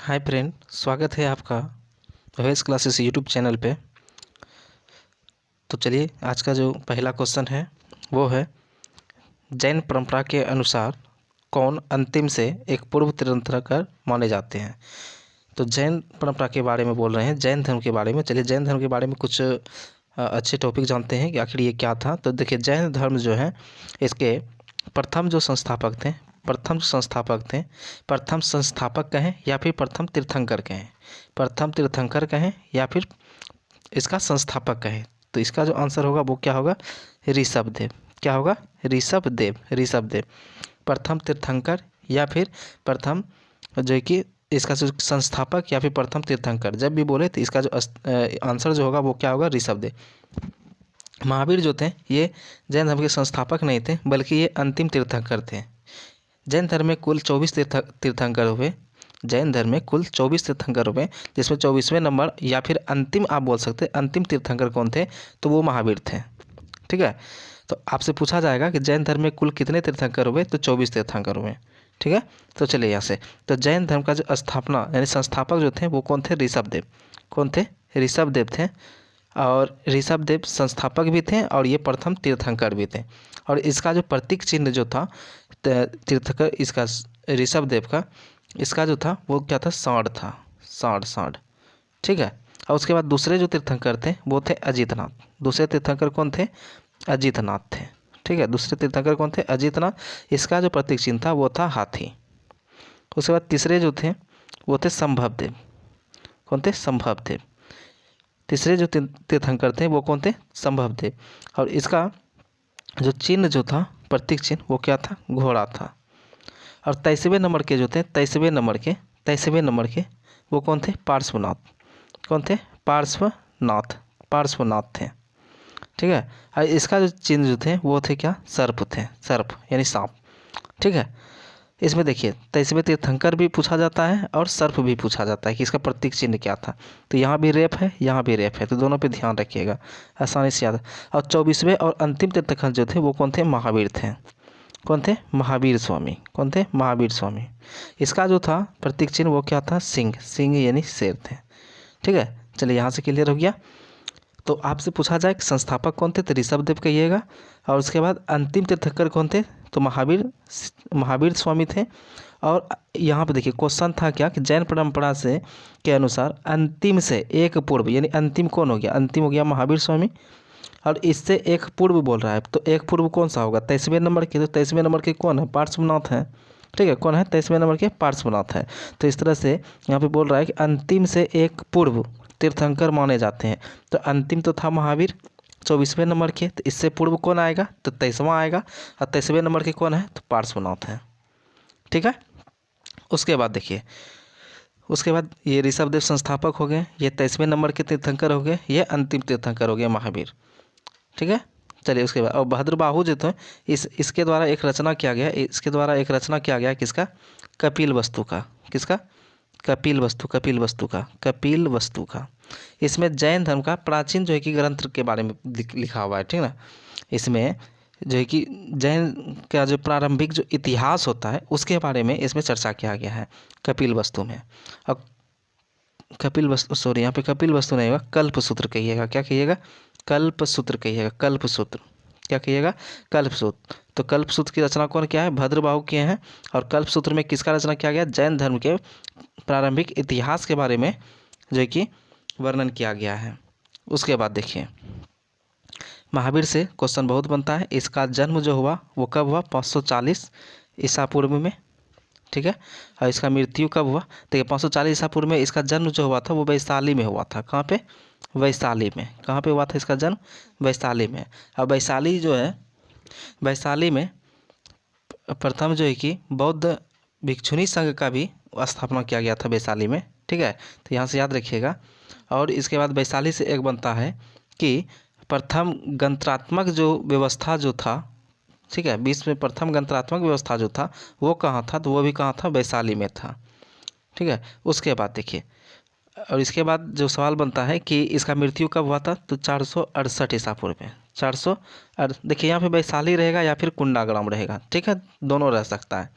Hi friend, स्वागत है आपका वेस क्लासेस यूट्यूब चैनल पे। तो चलिए आज का जो पहला क्वेश्चन है वो है, जैन परंपरा के अनुसार कौन अंतिम से एक पूर्व तीर्थंकर माने जाते हैं। तो जैन परंपरा के बारे में बोल रहे हैं, जैन धर्म के बारे में। चलिए जैन धर्म के बारे में कुछ अच्छे टॉपिक जानते हैं कि आखिर ये क्या था। तो देखिए, जैन धर्म जो है इसके प्रथम जो संस्थापक थे प्रथम संस्थापक कहें या फिर प्रथम तीर्थंकर कहें, प्रथम तीर्थंकर कहें या फिर इसका संस्थापक कहें, तो इसका जो आंसर होगा वो क्या होगा, ऋषभदेव। क्या होगा, ऋषभदेव प्रथम तीर्थंकर या फिर प्रथम जो है कि इसका जो संस्थापक या फिर प्रथम तीर्थंकर जब भी बोले तो इसका जो आंसर जो होगा वो क्या होगा, ऋषभदेव। महावीर जो थे ये जैन धर्म के संस्थापक नहीं थे बल्कि ये अंतिम तीर्थंकर थे। जैन धर्म में कुल 24 तीर्थंकर हुए। जैन धर्म में कुल 24 तीर्थंकर हुए, जिसमें 24वें नंबर या फिर अंतिम आप बोल सकते हैं, अंतिम तीर्थंकर कौन थे, तो वो महावीर थे। ठीक है, तो आपसे पूछा जाएगा कि जैन धर्म में कुल कितने तीर्थंकर हुए, तो 24 तीर्थंकर हुए। ठीक है, तो चलिए यहाँ से, तो जैन धर्म का जो स्थापना यानी संस्थापक जो थे वो कौन थे, ऋषभदेव। कौन थे, ऋषभदेव थे। और ऋषभदेव संस्थापक भी थे और ये प्रथम तीर्थंकर भी थे। और इसका जो प्रतीक चिन्ह जो था तीर्थंकर, इसका ऋषभदेव का, इसका जो था वो क्या था, सांड था, सांड। ठीक है, और उसके बाद दूसरे जो तीर्थंकर थे वो थे अजितनाथ। दूसरे तीर्थंकर कौन थे, अजितनाथ थे। ठीक है, दूसरे तीर्थंकर कौन थे, अजितनाथ। इसका जो प्रतीक चिन्ह था वो था हाथी। उसके बाद तीसरे जो थे वो थे संभवदेव। कौन थे, संभवदेव। तीसरे जो तीर्थंकर थे वो कौन थे, संभवदेव। और इसका जो चिन्ह जो था, प्रतीक चिन्ह, वो क्या था, घोड़ा था। और 23वें नंबर के जो थे, 23वें नंबर के वो कौन थे, पार्श्वनाथ। कौन थे, पार्श्वनाथ थे। ठीक है, और इसका जो चिन्ह जो थे वो थे क्या, सर्प थे, सर्प यानी सांप। ठीक है, इसमें देखिए 23वें तीर्थंकर भी पूछा जाता है और सर्प भी पूछा जाता है कि इसका प्रतीक चिन्ह क्या था। तो यहाँ भी रेप है, यहाँ भी रेप है, तो दोनों पे ध्यान रखिएगा, आसानी से याद। और 24वें और अंतिम तीर्थंकर जो थे वो कौन थे, महावीर थे। कौन थे, महावीर स्वामी। कौन थे, महावीर स्वामी। इसका जो था प्रतीक चिन्ह वो क्या था, सिंह यानी शेर थे। ठीक है, चलिए यहाँ से क्लियर हो गया। तो आपसे पूछा जाए कि संस्थापक कौन थे, तो ऋषभदेव कहिएगा। और उसके बाद अंतिम तीर्थंकर कौन थे, तो महावीर स्वामी थे। और यहाँ पे देखिए क्वेश्चन था क्या कि जैन परंपरा से के अनुसार अंतिम से एक पूर्व, यानी अंतिम कौन हो गया, अंतिम हो गया महावीर स्वामी। और इससे एक पूर्व बोल रहा है, तो एक पूर्व कौन सा होगा, 23वें नंबर के। तो 23वें नंबर के कौन है, पार्श्वनाथ है। ठीक है, कौन है, 23वें नंबर के पार्श्वनाथ है। तो इस तरह से यहाँ पे बोल रहा है कि अंतिम से एक पूर्व तीर्थंकर माने जाते हैं। तो अंतिम तो था महावीर 24वें नंबर के, तो इससे पूर्व कौन आएगा, तो 23वां आएगा। और 23वें नंबर के कौन है, तो पार्श्वनाथ है। ठीक है, उसके बाद देखिए, उसके बाद ये ऋषभदेव संस्थापक हो गए, ये 23वें नंबर के तीर्थंकर हो गए, ये अंतिम तीर्थंकर हो गए महावीर। ठीक है, चलिए उसके बाद और भद्रबाहु जो थे इसके द्वारा एक रचना किया गया, किसका, कपिल वस्तु का। किसका, कपिल वस्तु का। इसमें जैन धर्म का प्राचीन जो है कि ग्रंथ के बारे में लिखा हुआ है। ठीक है ना, इसमें जो है कि जैन का जो प्रारंभिक जो इतिहास होता है उसके बारे में इसमें चर्चा किया गया है कपिल वस्तु में। अब कपिल वस्तु, सॉरी यहाँ पे कपिल वस्तु नहीं होगा, कल्पसूत्र कहिएगा। क्या कहिएगा, कल्पसूत्र कहिएगा, कल्पसूत्र। क्या कहिएगा, कल्पसूत्र। तो कल्पसूत्र की रचना कौन किया है, भद्रबाहु किए हैं। और कल्पसूत्र में किसका रचना किया गया, जैन धर्म के प्रारंभिक इतिहास के बारे में जो है कि वर्णन किया गया है। उसके बाद देखिए, महावीर से क्वेश्चन बहुत बनता है। इसका जन्म जो हुआ वो कब हुआ, 540 ईसा पूर्व में। ठीक है, और इसका मृत्यु कब हुआ, देखिए 540 ईसा पूर्व में इसका जन्म जो हुआ था वो वैशाली में हुआ था। कहाँ पे, वैशाली में। कहाँ पे हुआ था इसका जन्म, वैशाली में। और वैशाली जो है, वैशाली में प्रथम जो है कि बौद्ध भिक्षुणी संघ का भी स्थापना किया गया था वैशाली में। ठीक है, तो यहाँ से याद रखिएगा। और इसके बाद वैशाली से एक बनता है कि प्रथम गणतंत्रात्मक जो व्यवस्था जो था, ठीक है, विश्व में प्रथम गणतंत्रात्मक व्यवस्था जो था वो कहाँ था, तो वो भी कहाँ था, वैशाली में था। ठीक है, उसके बाद देखिए, और इसके बाद जो सवाल बनता है कि इसका मृत्यु कब हुआ था, तो 468 ईसा पूर्व में। देखिए यहाँ पे वैशाली रहेगा या फिर कुंडाग्राम रहेगा। ठीक है, दोनों रह सकता है,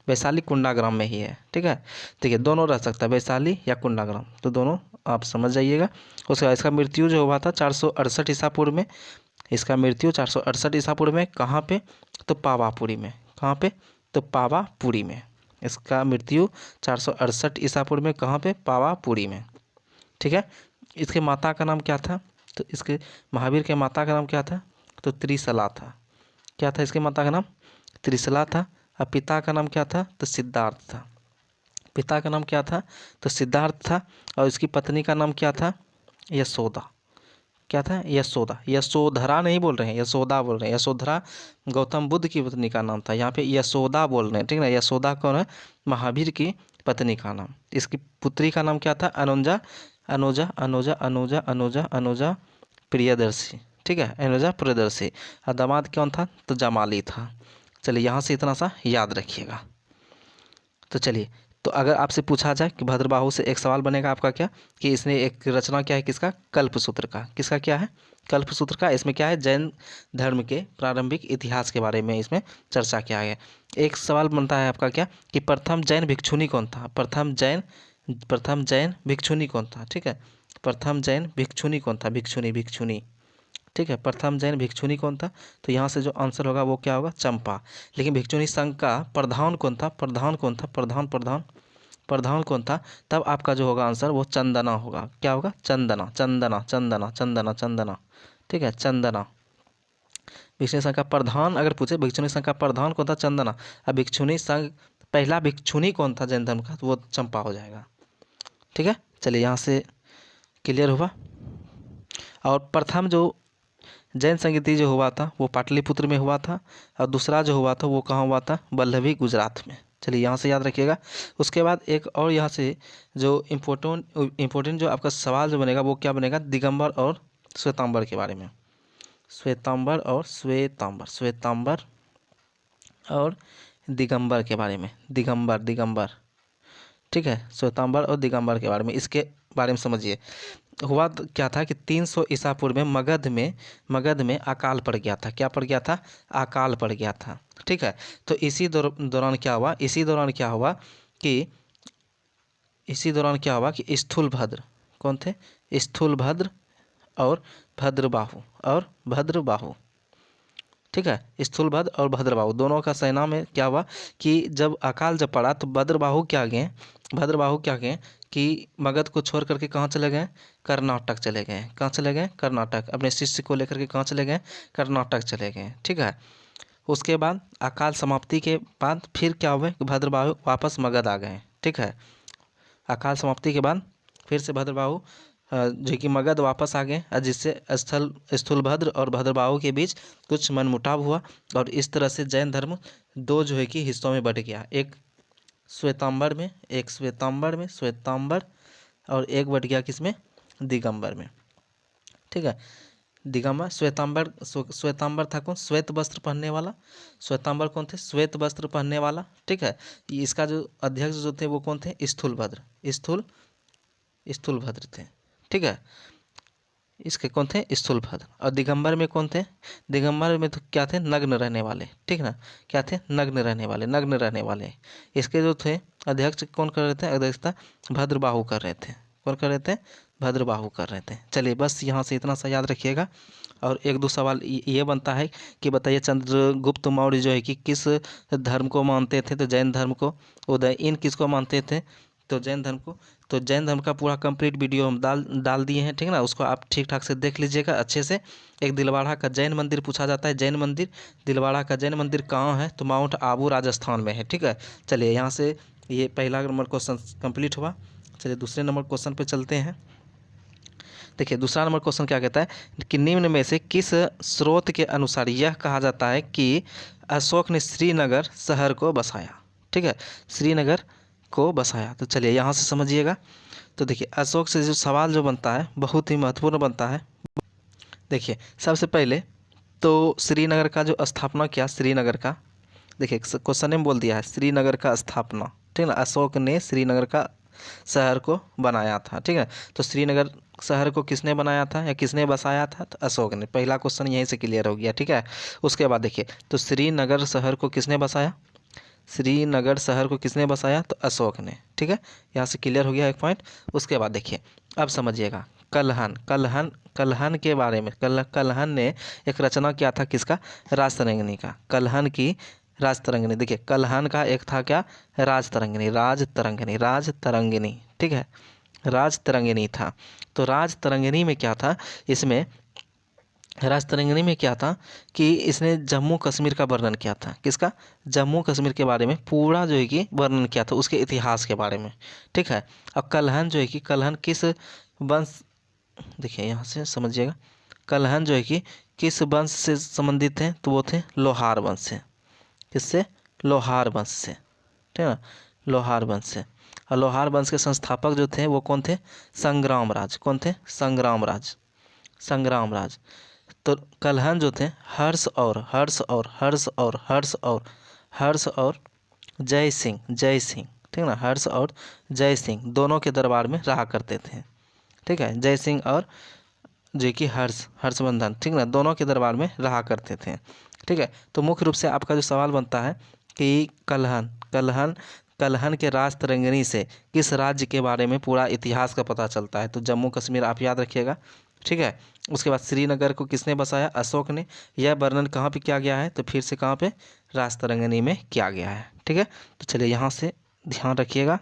वैशाली कुंडाग्राम में ही है। ठीक है, देखिए दोनों रह सकता है, वैशाली या कुंडाग्राम, तो दोनों आप समझ जाइएगा। उसके बाद इसका मृत्यु जो हुआ था 468 ईसा पूर्व में। इसका मृत्यु 468 ईसा पूर्व में कहाँ पे? तो पावापुरी में। कहाँ पे? तो पावापुरी में। इसका मृत्यु 468 ईसा पूर्व में कहाँ पे? पावापुरी में। ठीक है, इसके माता का नाम क्या था? तो इसके महावीर के माता का नाम क्या था? तो त्रिशला था। क्या था इसके माता का नाम? त्रिशला था। और पिता का नाम क्या था? तो सिद्धार्थ था। पिता का नाम क्या था? तो सिद्धार्थ था। और इसकी पत्नी का नाम क्या था? यशोदा। क्या था? यशोदा। यशोधरा नहीं बोल रहे हैं, यशोदा बोल रहे हैं। यशोधरा गौतम बुद्ध की पत्नी का नाम था, यहाँ पे यशोदा बोल रहे हैं। ठीक है ना, यशोदा कौन है? महावीर की पत्नी का नाम। इसकी पुत्री का नाम क्या था? अनुजा अनुजा अनुजा अनुजा अनुजा अनुजा प्रियदर्शी। ठीक है, अनुजा प्रियदर्शी। और दामाद कौन था? तो जमाली था। चलिए यहाँ से इतना सा याद रखिएगा। तो चलिए, तो अगर आपसे पूछा जाए कि भद्रबाहु से एक सवाल बनेगा आपका क्या, कि इसने एक रचना क्या है किसका? कल्पसूत्र का। किसका क्या है? कल्पसूत्र का। इसमें क्या है? जैन धर्म के प्रारंभिक इतिहास के बारे में इसमें चर्चा किया है। एक सवाल बनता है आपका क्या, कि प्रथम जैन भिक्षुनी कौन था? प्रथम जैन भिक्षुनी कौन था? ठीक है, प्रथम जैन भिक्षुनी कौन था? भिक्षुनी भिक्षुनी। ठीक है, प्रथम जैन भिक्षुनी कौन था? तो यहाँ से जो आंसर होगा वो क्या होगा? चंपा। लेकिन भिक्षुनी संघ का प्रधान कौन था? प्रधान कौन था? प्रधान कौन था? तब आपका जो होगा आंसर वो चंदना होगा। क्या होगा? चंदना चंदना चंदना चंदना चंदना। ठीक है, चंदना। भिक्षुनी संघ का प्रधान अगर पूछे, भिक्षुनी संघ का प्रधान कौन था? चंदना। अब भिक्षुनी संघ पहला भिक्षुनी कौन था जैन धर्म का? तो वो चंपा हो जाएगा। ठीक है, चलिए यहाँ से क्लियर हुआ। और प्रथम जो जैन संगीति जो हुआ था वो पाटलिपुत्र में हुआ था, और दूसरा जो हुआ था वो कहाँ हुआ था? वल्लभी गुजरात में। चलिए यहाँ से याद रखिएगा। उसके बाद एक और यहाँ से जो इम्पोर्टेंट जो आपका सवाल जो बनेगा वो क्या बनेगा? दिगंबर और श्वेतांबर के बारे में। श्वेतांबर और दिगंबर के बारे में। दिगंबर। ठीक है, श्वेतांबर और दिगंबर के बारे में, इसके बारे में समझिए। हुआ क्या था कि 300 ईसा पूर्व में मगध में अकाल पड़ गया था। क्या पड़ गया था? अकाल पड़ गया था। ठीक है, तो इसी दौरान क्या हुआ कि स्थूलभद्र कौन थे? स्थूलभद्र और भद्रबाहु। ठीक है, स्थूलभद्र और भद्रबाहु दोनों का सेना में क्या हुआ कि जब अकाल जब पड़ा तो भद्रबाहु क्या गए कि मगध को छोड़ करके कहाँ चले गए? कर्नाटक चले गए। कहाँ चले गए? कर्नाटक। अपने शिष्य को लेकर के कहाँ चले गए? कर्नाटक चले गए। ठीक है, उसके बाद अकाल समाप्ति के बाद फिर क्या हुआ कि भद्रबाहु वापस मगध आ गए। ठीक है, अकाल समाप्ति के बाद फिर से भद्रबाहु जो कि मगध वापस आ गए, जिससे स्थूलभद्र और भद्रबाहु के बीच कुछ मनमुटाव हुआ, और इस तरह से जैन धर्म दो जो है कि हिस्सों में बट गया। एक श्वेतांबर और एक बट गया किसमें? दिगंबर में। ठीक है, दिगंबर श्वेतांबर था कौन? श्वेत वस्त्र पहनने वाला। श्वेतांबर कौन थे? श्वेत वस्त्र पहनने वाला। ठीक है, इसका जो अध्यक्ष जो थे वो कौन थे? स्थूलभद्र थे। ठीक है, इसके कौन थे? स्थूलभद्र। और दिगंबर में कौन थे? दिगंबर में तो क्या थे? नग्न रहने वाले। ठीक ना, क्या थे? नग्न रहने वाले। इसके जो थे अध्यक्ष कौन कर रहे थे? अध्यक्षता भद्रबाहु कर रहे थे। कौन कर रहे थे? भद्रबाहु कर रहे थे। चलिए बस यहाँ से इतना सा याद रखिएगा। और एक दो सवाल ये बनता है कि बताइए चंद्रगुप्त मौर्य जो है कि किस धर्म को मानते थे? तो जैन धर्म को। उदयन किसको मानते थे? तो जैन धर्म को। तो जैन धर्म का पूरा कंप्लीट वीडियो हम डाल दिए हैं। ठीक ना, उसको आप ठीक ठाक से देख लीजिएगा अच्छे से। एक दिलवाड़ा का जैन मंदिर पूछा जाता है। दिलवाड़ा का जैन मंदिर कहाँ है? तो माउंट आबू राजस्थान में है। ठीक है, चलिए यहाँ से ये पहला नंबर क्वेश्चन कंप्लीट हुआ। चलिए दूसरे नंबर क्वेश्चन पे चलते हैं। देखिए दूसरा नंबर क्वेश्चन क्या कहता है कि निम्न में से किस स्रोत के अनुसार यह कहा जाता है कि अशोक ने श्रीनगर शहर को बसाया? ठीक है, श्रीनगर को बसाया। तो चलिए यहाँ से समझिएगा। तो देखिए अशोक से जो सवाल जो बनता है बहुत ही महत्वपूर्ण बनता है। देखिए सबसे पहले तो श्रीनगर का जो स्थापना किया, श्रीनगर का देखिए क्वेश्चन में बोल दिया है श्रीनगर का स्थापना। ठीक है ना, अशोक ने श्रीनगर का शहर को बनाया था। ठीक है, तो श्रीनगर शहर को किसने बनाया था या किसने बसाया था? तो अशोक ने। पहला क्वेश्चन यहीं से क्लियर हो गया। ठीक है, उसके बाद देखिए तो श्रीनगर शहर को किसने बसाया? श्रीनगर शहर को किसने बसाया? तो अशोक ने। ठीक है, यहाँ से क्लियर हो गया एक पॉइंट। उसके बाद देखिए, अब समझिएगा कल्हन। कल्हन कल्हन के बारे में, कल्हन ने एक रचना किया था किसका? राजतरंगिणी का। कल्हन की राजतरंगिणी। देखिए कल्हन का एक था क्या? राजतरंगिणी। राजतरंगिणी, राजतरंगिणी, ठीक है, राजतरंगिणी था। तो राजतरंगिणी में क्या था? इसमें राजतरंगिणी में क्या था कि इसने जम्मू कश्मीर का वर्णन किया था। किसका? जम्मू कश्मीर के बारे में पूरा जो है कि वर्णन किया था, उसके इतिहास के बारे में। ठीक है, अब कल्हन जो है कि कल्हन किस वंश, देखिए यहाँ से समझिएगा, कल्हन जो है कि किस वंश से संबंधित थे? तो वो थे लोहार वंश से। किससे? लोहार वंश से। ठीक है ना, लोहार वंश से। और लोहार वंश के संस्थापक जो थे वो कौन थे? संग्राम राज। कौन थे? संग्राम राज। संग्राम राज। तो कल्हन जो थे हर्ष और जय सिंह, ठीक है ना, हर्ष और जय सिंह दोनों के दरबार में रहा करते थे। ठीक है, जय सिंह और जो कि हर्षवर्धन, ठीक ना, दोनों के दरबार में रहा करते थे। ठीक है, तो मुख्य रूप से आपका जो सवाल बनता है कि कल्हन के राजतरंगिणी से किस राज्य के बारे में पूरा इतिहास का पता चलता है? तो जम्मू कश्मीर आप याद रखिएगा। ठीक है, उसके बाद श्रीनगर को किसने बसाया? अशोक ने। यह वर्णन कहाँ पे किया गया है? तो फिर से कहाँ पे? राजतरंगिणी में किया गया है। ठीक है, तो चलिए यहाँ से ध्यान रखिएगा।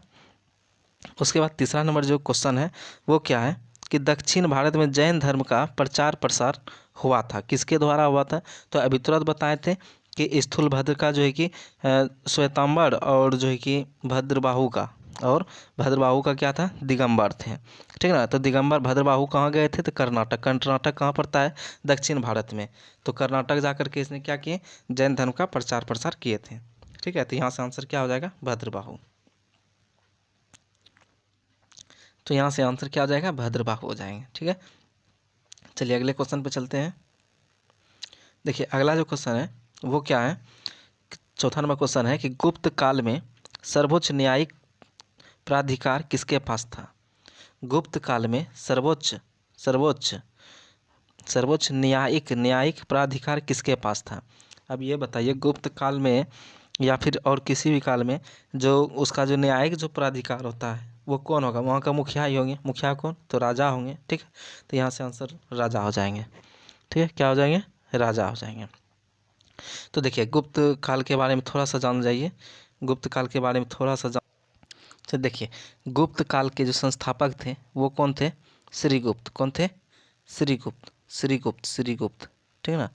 उसके बाद तीसरा नंबर जो क्वेश्चन है वो क्या है कि दक्षिण भारत में जैन धर्म का प्रचार प्रसार हुआ था, किसके द्वारा हुआ था? तो अभी तुरंत बताए थे कि स्थूलभद्र का जो है कि श्वेतांबर, और जो है कि भद्रबाहु का, और भद्रबाहु का क्या था? दिगंबर थे। ठीक है ना, तो दिगंबर भद्रबाहु कहाँ गए थे? तो कर्नाटक। कर्नाटक कहाँ पड़ता है? दक्षिण भारत में। तो कर्नाटक जाकर के इसने क्या किए? जैन धर्म का प्रचार प्रसार किए थे। ठीक है, तो यहाँ से आंसर क्या हो जाएगा? भद्रबाहु। तो यहाँ से आंसर क्या हो जाएगा? भद्रबाहु हो जाएंगे। ठीक है, चलिए अगले क्वेश्चन पे चलते हैं। देखिए अगला जो क्वेश्चन है वो क्या है? चौथा नंबर क्वेश्चन है कि गुप्त काल में सर्वोच्च न्यायिक प्राधिकार किसके पास था? गुप्त काल में सर्वोच्च सर्वोच्च सर्वोच्च न्यायिक प्राधिकार किसके पास था? अब ये बताइए, गुप्त काल में या फिर और किसी भी काल में जो उसका जो न्यायिक जो प्राधिकार होता है वो कौन होगा? वहाँ का मुखिया ही होंगे। मुखिया कौन? तो राजा होंगे। ठीक है, तो यहाँ से आंसर राजा हो जाएंगे। ठीक है, क्या हो जाएंगे? राजा हो जाएंगे। तो देखिए गुप्त काल के बारे में थोड़ा सा जान जाइए। गुप्त काल के बारे में थोड़ा सा जान, तो देखिए गुप्त काल के जो संस्थापक थे वो कौन थे? श्रीगुप्त। कौन थे? श्रीगुप्त। ठीक है ना,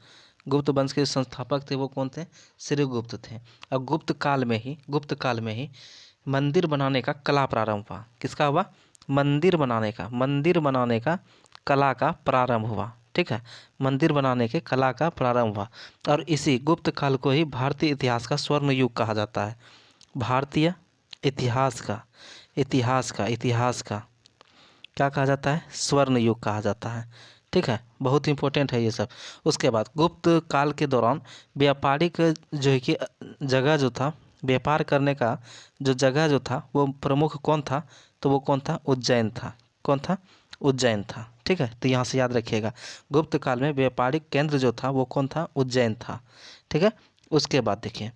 गुप्त वंश के संस्थापक थे वो कौन थे? श्रीगुप्त थे। और गुप्त काल में ही मंदिर बनाने का कला प्रारंभ हुआ। किसका हुआ? मंदिर बनाने का कला का प्रारंभ हुआ। ठीक है, मंदिर बनाने के कला का प्रारंभ हुआ। और इसी गुप्त काल को ही भारतीय इतिहास का स्वर्ण युग कहा जाता है। भारतीय इतिहास का क्या कहा जाता है? स्वर्ण युग कहा जाता है। ठीक है, बहुत इंपॉर्टेंट है ये सब। उसके बाद गुप्त काल के दौरान व्यापारिक जो है कि जगह जो था, व्यापार करने का जो जगह जो था वो प्रमुख कौन था? तो वो कौन था? उज्जैन था। कौन था? उज्जैन था। ठीक है, तो यहाँ से याद रखिएगा, गुप्त काल में व्यापारिक केंद्र जो था वो कौन था? उज्जैन था। ठीक है, उसके बाद देखिए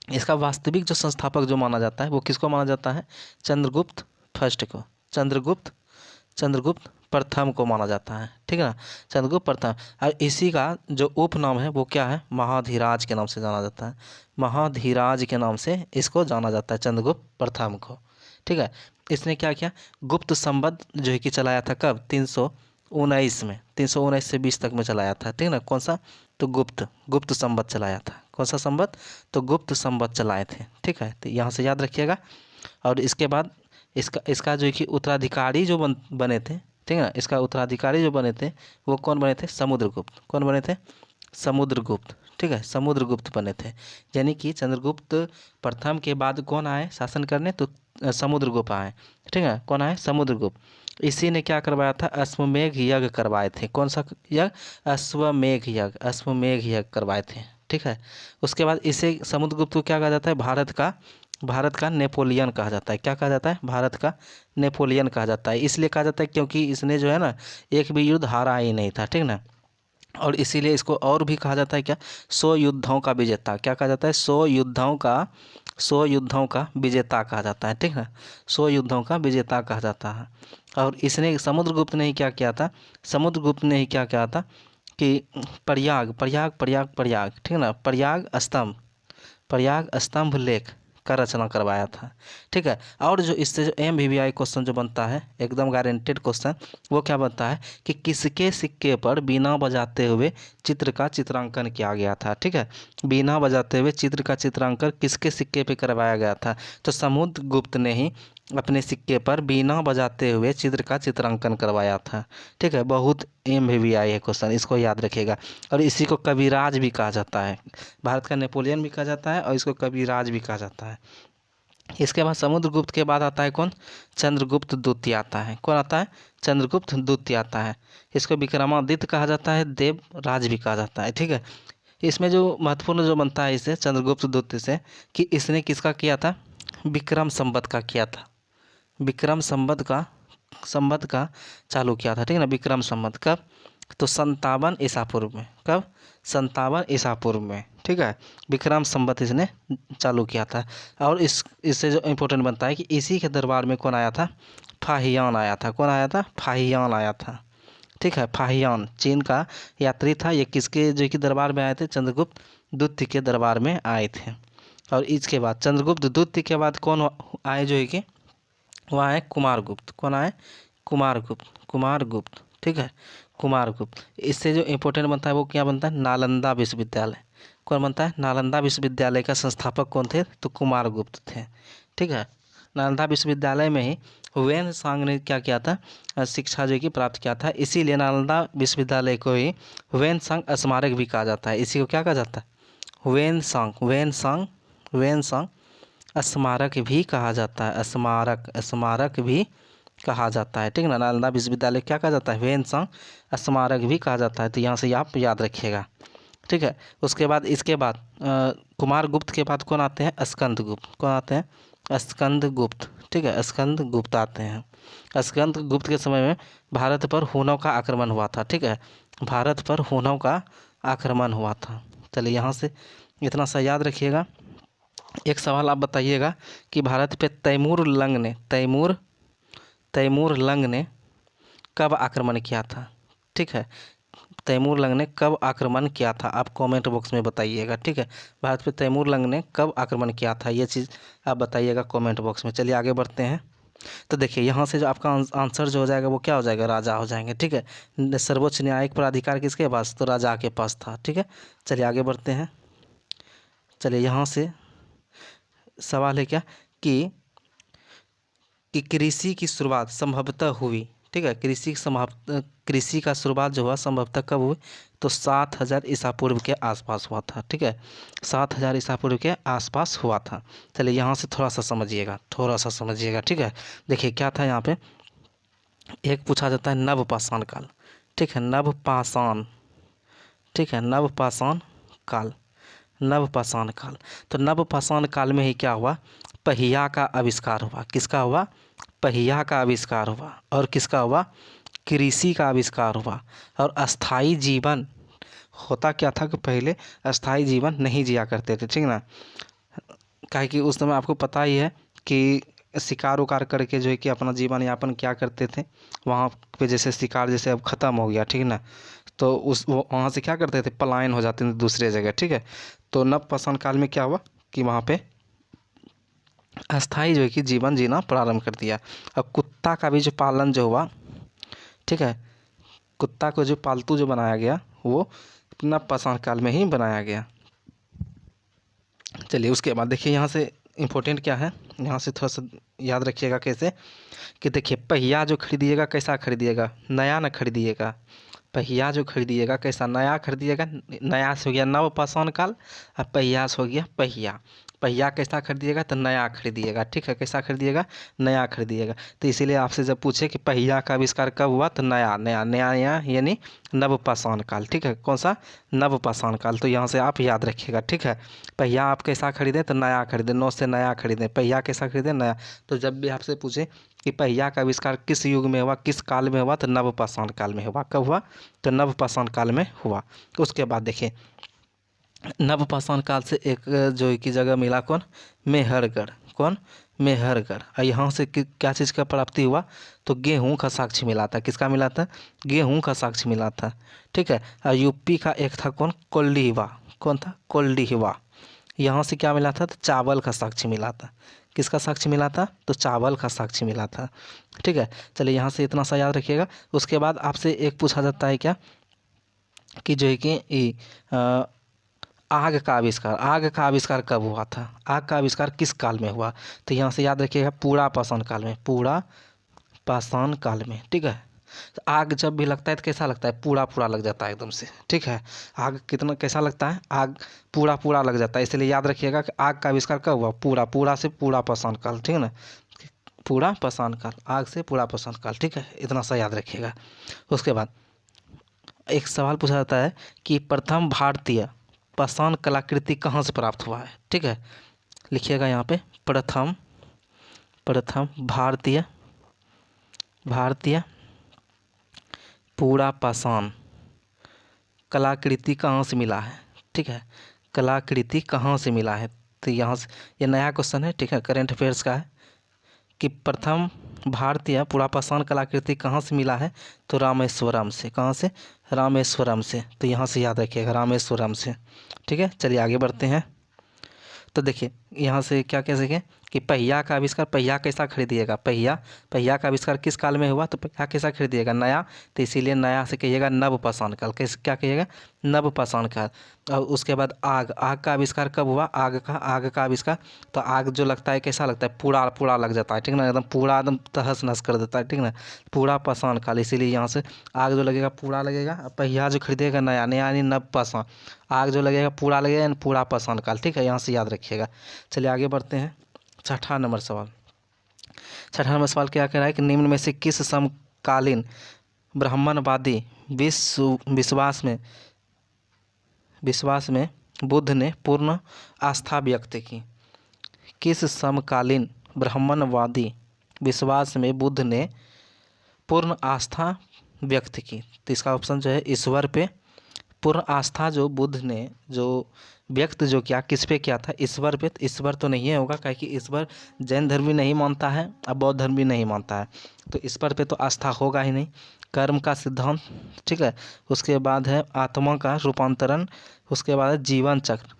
इसका वास्तविक जो संस्थापक जो माना जाता है वो किसको माना जाता है? चंद्रगुप्त फर्स्ट को, चंद्रगुप्त प्रथम को माना जाता है। ठीक है ना, चंद्रगुप्त प्रथम। और इसी का जो उपनाम है वो क्या है? महाधीराज के नाम से जाना जाता है। महाधीराज के नाम से इसको जाना जाता है, चंद्रगुप्त प्रथम को। ठीक है, इसने क्या किया? गुप्त संवत जो है कि चलाया था। कब? 319 में, 319 से 20 तक में चलाया था। ठीक है ना, कौन सा? तो गुप्त संवत चलाया था। कौन सा संवत? तो गुप्त संवत चलाए थे। ठीक है, तो यहाँ से याद रखिएगा। और इसके बाद इसका जो है कि उत्तराधिकारी जो बने थे, ठीक है ना, इसका उत्तराधिकारी जो बने थे वो कौन बने थे? समुद्रगुप्त। कौन बने थे? समुद्रगुप्त। ठीक है, समुद्रगुप्त बने थे। यानी कि चंद्रगुप्त प्रथम के बाद कौन आए शासन करने? तो समुद्रगुप्त आए। ठीक है, कौन आए? समुद्रगुप्त। इसी ने क्या करवाया था? अश्वमेघ यज्ञ करवाए थे। कौन सा यज्ञ? अश्वमेघ यज्ञ करवाए थे। ठीक है, उसके बाद इसे समुद्रगुप्त को क्या कहा जाता है? भारत का नेपोलियन कहा जाता है। क्या कहा जाता है? भारत का नेपोलियन कहा जाता है। इसलिए कहा जाता है क्योंकि इसने जो है ना एक भी युद्ध हारा ही नहीं था। ठीक ना, और इसीलिए इसको और भी कहा जाता है क्या, 100 युद्धों का विजेता। क्या कहा जाता है, 100 युद्धों का विजेता कहा जाता है, ठीक है, 100 युद्धों का विजेता कहा जाता है। और इसने समुद्रगुप्त ने ही क्या किया था, समुद्रगुप्त ने ही क्या किया था कि प्रयाग प्रयाग प्रयाग प्रयाग, ठीक है ना, प्रयाग स्तंभ लेख का रचना करवाया था, ठीक है। और जो इससे जो MVVI क्वेश्चन जो बनता है एकदम गारंटेड क्वेश्चन, वो क्या बनता है कि किसके सिक्के पर बीना बजाते हुए चित्र का चित्रांकन किया गया था, ठीक है, बीना बजाते हुए चित्र का चित्रांकन किसके सिक्के पे करवाया गया था, तो समुद्रगुप्त ने ही अपने सिक्के पर बीना बजाते हुए चित्र का चित्रांकन करवाया था, ठीक है। बहुत MVVI है क्वेश्चन, इसको याद रखिएगा। और इसी को कविराज भी कहा जाता है, भारत का नेपोलियन भी कहा जाता है और इसको कविराज भी कहा जाता है। इसके बाद समुद्रगुप्त के बाद आता है कौन, चंद्रगुप्त द्वितीय आता है। कौन आता है, चंद्रगुप्त द्वितीय आता है। इसको विक्रमादित्य कहा जाता है, देवराज भी कहा जाता है, ठीक है। इसमें जो महत्वपूर्ण जो बनता है इसे चंद्रगुप्त द्वितीय से, कि इसने किसका किया था, विक्रम संवत का किया था, विक्रम संवत का चालू किया था, ठीक है ना, विक्रम संवत कब, तो 57 ईसा पूर्व में, कब, 57 ईसा पूर्व में, ठीक है, विक्रम संवत इसने चालू किया था। और इससे जो इम्पोर्टेंट बनता है कि इसी के दरबार में कौन आया था, फाहियान आया था। कौन आया था, फाहियान आया था, ठीक है। फाहियान चीन का यात्री था, ये किसके जो कि दरबार में आए थे, चंद्रगुप्त द्वितीय के दरबार में आए थे। और इसके बाद चंद्रगुप्त द्वितीय के बाद कौन आए जो है कि, वहाँ है कुमारगुप्त। कौन आए, कुमारगुप्त, ठीक है, कुमारगुप्त। इससे जो इम्पोर्टेंट बनता है वो क्या बनता है, नालंदा विश्वविद्यालय। कौन बनता है, नालंदा विश्वविद्यालय का संस्थापक कौन थे, तो कुमारगुप्त थे, ठीक है। नालंदा विश्वविद्यालय में ही हुएन सांग ने क्या किया था, शिक्षा जो कि प्राप्त किया था। इसीलिए नालंदा विश्वविद्यालय को ही हुएन सांग स्मारक भी कहा जाता है। इसी को क्या कहा जाता है, हुएन सांग स्मारक भी कहा जाता है, स्मारक भी कहा जाता है, ठीक है ना। नालंदा विश्वविद्यालय क्या कहा जाता है, ह्वेनसांग स्मारक भी कहा जाता है। तो यहाँ से आप याद रखिएगा, ठीक है। उसके बाद इसके बाद कुमारगुप्त के बाद कौन आते हैं, स्कंदगुप्त। कौन आते हैं, स्कंदगुप्त, ठीक है, स्कंदगुप्त आते हैं। स्कंदगुप्त के समय में भारत पर हुनों का आक्रमण हुआ था, ठीक है, भारत पर हुनों का आक्रमण हुआ था। चलिए यहाँ से इतना सा याद रखिएगा। एक सवाल आप बताइएगा कि भारत पे तैमूर लंग ने कब आक्रमण किया था, ठीक है, तैमूर लंग ने कब आक्रमण किया था, आप कमेंट बॉक्स में बताइएगा, ठीक है। भारत पे तैमूर लंग ने कब आक्रमण किया था, ये चीज़ आप बताइएगा कमेंट बॉक्स में। चलिए आगे बढ़ते हैं। तो देखिए यहाँ से जो आपका आंसर जो हो जाएगा वो क्या हो जाएगा, राजा हो जाएंगे, ठीक है। सर्वोच्च न्यायिक प्राधिकार किसके पास, तो राजा के पास था, ठीक है। चलिए आगे बढ़ते हैं। चलिए यहाँ से सवाल है क्या कि कृषि की शुरुआत संभवतः हुई, ठीक है, कृषि का शुरुआत जो हुआ संभवतः कब हुई, तो 7000 ईसा पूर्व के आसपास हुआ था, ठीक है, 7000 ईसा पूर्व के आसपास हुआ था। चलिए यहाँ से थोड़ा सा समझिएगा, ठीक है। देखिए क्या था यहाँ पे, एक पूछा जाता है नवपाषाण काल, ठीक है, नवपाषाण, ठीक है, नवपाषाण काल। तो नवपाषाण काल में ही क्या हुआ, पहिया का आविष्कार हुआ। किसका हुआ, पहिया का आविष्कार हुआ। और किसका हुआ, कृषि का आविष्कार हुआ। और अस्थाई जीवन, होता क्या था कि पहले अस्थाई जीवन नहीं जिया करते थे, ठीक ना, काहे कि उस समय आपको पता ही है कि शिकार उकार करके जो है कि अपना जीवन यापन क्या करते थे। वहाँ पे जैसे शिकार जैसे अब ख़त्म हो गया, ठीक ना, तो वहाँ से क्या करते थे, पलायन हो जाते थे दूसरे जगह, ठीक है। तो नवपाषाण काल में क्या हुआ कि वहाँ पे अस्थाई जो है कि जीवन जीना प्रारंभ कर दिया। और कुत्ता का भी जो पालन जो हुआ, ठीक है, कुत्ता को जो पालतू जो बनाया गया वो नवपाषाण काल में ही बनाया गया। चलिए उसके बाद देखिए यहाँ से इम्पोर्टेंट क्या है, यहाँ से थोड़ा सा याद रखिएगा कैसे, कि देखिए पहिया जो खरीदिएगा कैसा खरीदिएगा, नया ना खरीदिएगा। पहिया जो खरीदिएगा कैसा, नया खरीदिएगा। नया से हो गया नवपाषाण काल, और पहिया से हो गया पहिया। पहिया कैसा खरीदिएगा, तो नया खरीदिएगा, ठीक है, कैसा खरीदिएगा, नया खरीदिएगा। तो इसीलिए आपसे जब पूछे कि पहिया का आविष्कार कब हुआ, तो नया नया नया नया यानी नवपाषाण काल, ठीक है, कौन सा, नवपाषाण काल। तो यहाँ से आप याद रखिएगा, ठीक है। पहिया आप कैसा खरीदें, तो नया खरीदें, नौ से नया खरीदें। पहिया कैसा खरीदें, नया। तो जब भी आपसे पूछे कि पहिया का आविष्कार किस युग में हुआ, किस काल में हुआ, तो नवपाषाण काल में हुआ। कब हुआ, तो नवपाषाण काल में हुआ। उसके बाद देखिए नवपाषाण काल से एक जो है की जगह मिला कौन, मेहरगढ़। कौन, मेहरगढ़। और यहाँ से क्या चीज़ का प्राप्ति हुआ, तो गेहूं का साक्ष्य मिला था। किसका मिला था, गेहूं का साक्ष्य मिला था। ठीक है। और यूपी का एक था कौन, कोल्डीवा। कौन था, कोल्डीवा। यहाँ से क्या मिला था, तो चावल का साक्ष्य मिला था। किसका साक्ष्य मिला था, तो चावल का साक्ष्य मिला था। ठीक है, चलिए यहाँ से इतना सा याद रखिएगा। उसके बाद आपसे एक पूछा जाता है क्या, कि जो है कि आग का आविष्कार, आग का आविष्कार कब हुआ था, आग का आविष्कार किस काल में हुआ, तो यहाँ से याद रखिएगा पूरा पाषाण काल में, पूरा पाषाण काल में। ठीक है, तो आग जब भी लगता है तो कैसा लगता है, पूरा पूरा लग जाता है एकदम से। ठीक है, आग कितना कैसा लगता है, आग पूरा पूरा लग जाता है। इसलिए याद रखिएगा कि आग का आविष्कार कब हुआ, पूरा, पूरा से पूरा पाषाण काल। ठीक है ना, पूरा पाषाण काल, आग से पूरा पाषाण काल। ठीक है, इतना सा याद रखिएगा। उसके बाद एक सवाल पूछा जाता है कि प्रथम भारतीय पाषाण कलाकृति कहाँ से प्राप्त हुआ है। ठीक है, लिखिएगा यहाँ पे, प्रथम भारतीय पूरा पाषाण कलाकृति कहाँ से मिला है। ठीक है, कलाकृति कहाँ से मिला है, तो यहाँ से ये नया क्वेश्चन है। ठीक है, करेंट अफेयर्स का है कि प्रथम भारतीय पूरा पाषाण कलाकृति कहाँ से मिला है, तो रामेश्वरम से। कहाँ से, रामेश्वरम से। तो यहाँ से याद रखिएगा, रामेश्वरम से। ठीक है, चलिए आगे बढ़ते हैं। तो देखिए यहाँ से क्या कह सकें कि पहिया का आविष्कार, पहिया कैसा खरीदिएगा, पहिया का आविष्कार किस काल में हुआ, तो पहिया कैसा खरीदिएगा, नया। तो इसीलिए नया से कहिएगा नवपाषाण काल। कैसे, क्या कहिएगा, नवपाषाण काल। और उसके बाद आग का आविष्कार कब हुआ, आग का आविष्कार, तो आग जो लगता है कैसा लगता है, पूरा पूरा लग जाता है। ठीक ना, एकदम पूरा एकदम तहस नहस कर देता है। ठीक ना, पूरा पाषाण काल। इसीलिए यहाँ से आग जो लगेगा पूरा लगेगा, पहिया जो खरीदेगा नया, नया यानी नवपाषाण। आग जो लगेगा पूरा लगेगा यानी पूरा पाषाण काल। ठीक है, यहाँ से याद रखिएगा। चलिए आगे बढ़ते हैं। छठा नंबर सवाल, छठा नंबर सवाल क्या कह रहा है कि निम्न में से किस समकालीन ब्राह्मणवादी विश्वास में बुद्ध ने पूर्ण आस्था व्यक्त की। किस समकालीन ब्राह्मणवादी विश्वास में बुद्ध ने पूर्ण आस्था व्यक्त की, तो इसका ऑप्शन जो है ईश्वर पे पूर्ण आस्था जो बुद्ध ने जो व्यक्त जो किया, किस पे किया था, ईश्वर पे। तो ईश्वर तो नहीं होगा, क्योंकि कि ईश्वर जैन धर्म भी नहीं मानता है और बौद्ध धर्म भी नहीं मानता है, तो ईश्वर पे तो आस्था होगा ही नहीं। कर्म का सिद्धांत, ठीक है। उसके बाद है आत्मा का रूपांतरण, उसके बाद है जीवन चक्र,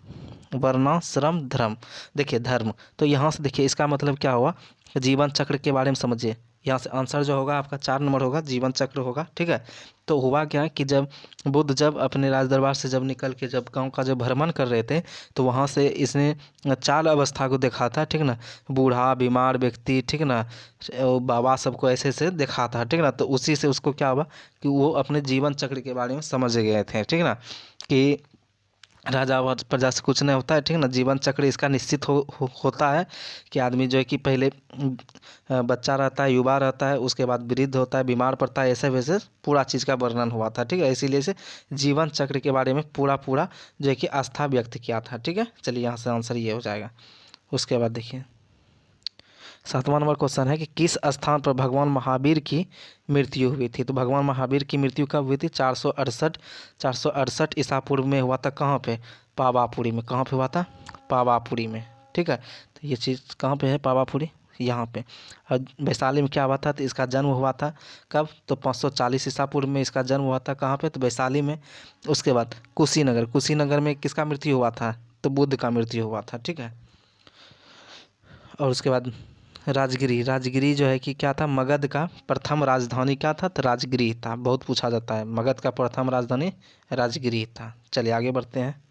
वर्णाश्रम धर्म। देखिए धर्म, तो यहाँ से देखिए इसका मतलब क्या हुआ, जीवन चक्र के बारे में समझिए। यहाँ से आंसर जो होगा आपका 4 नंबर होगा, जीवन चक्र होगा। ठीक है, तो हुआ क्या कि जब बुद्ध जब अपने राज दरबार से जब निकल के जब गांव का जब भ्रमण कर रहे थे, तो वहाँ से इसने 4 अवस्था को देखा था। ठीक ना, बूढ़ा, बीमार व्यक्ति, ठीक ना, बाबा सबको ऐसे ऐसे देखा था। ठीक ना, तो उसी से उसको क्या हुआ कि वो अपने जीवन चक्र के बारे में समझ गए थे। ठीक ना, कि राजा व प्रजा से कुछ नहीं होता है। ठीक ना, जीवन चक्र इसका निश्चित होता है कि आदमी जो है कि पहले बच्चा रहता है, युवा रहता है, उसके बाद वृद्ध होता है, बीमार पड़ता है, ऐसे वैसे पूरा चीज़ का वर्णन हुआ था। ठीक है, इसीलिए से जीवन चक्र के बारे में पूरा पूरा जो है कि आस्था व्यक्त किया था। ठीक है, चलिए यहाँ से आंसर ये हो जाएगा। उसके बाद देखिए 7वां नंबर क्वेश्चन है कि किस स्थान पर भगवान महावीर की मृत्यु हुई थी, तो भगवान महावीर की मृत्यु कब हुई थी, 468 ईसा पूर्व में हुआ था। कहाँ पे, पावापुरी में। कहाँ पे हुआ था, पावापुरी में। ठीक है, तो ये चीज़ कहाँ पे है, पावापुरी, यहाँ पे। और वैशाली में क्या हुआ था, तो इसका जन्म हुआ था कब, तो 540 ईसा पूर्व में इसका जन्म हुआ था। कहाँ पे, तो वैशाली में। उसके बाद कुशीनगर में किसका मृत्यु हुआ था, तो बुद्ध का मृत्यु हुआ था। ठीक है, और उसके बाद राजगिरी जो है कि क्या था, मगध का प्रथम राजधानी क्या था, तो राजगिरी था। बहुत पूछा जाता है, मगध का प्रथम राजधानी राजगिरी था। चलिए आगे बढ़ते हैं।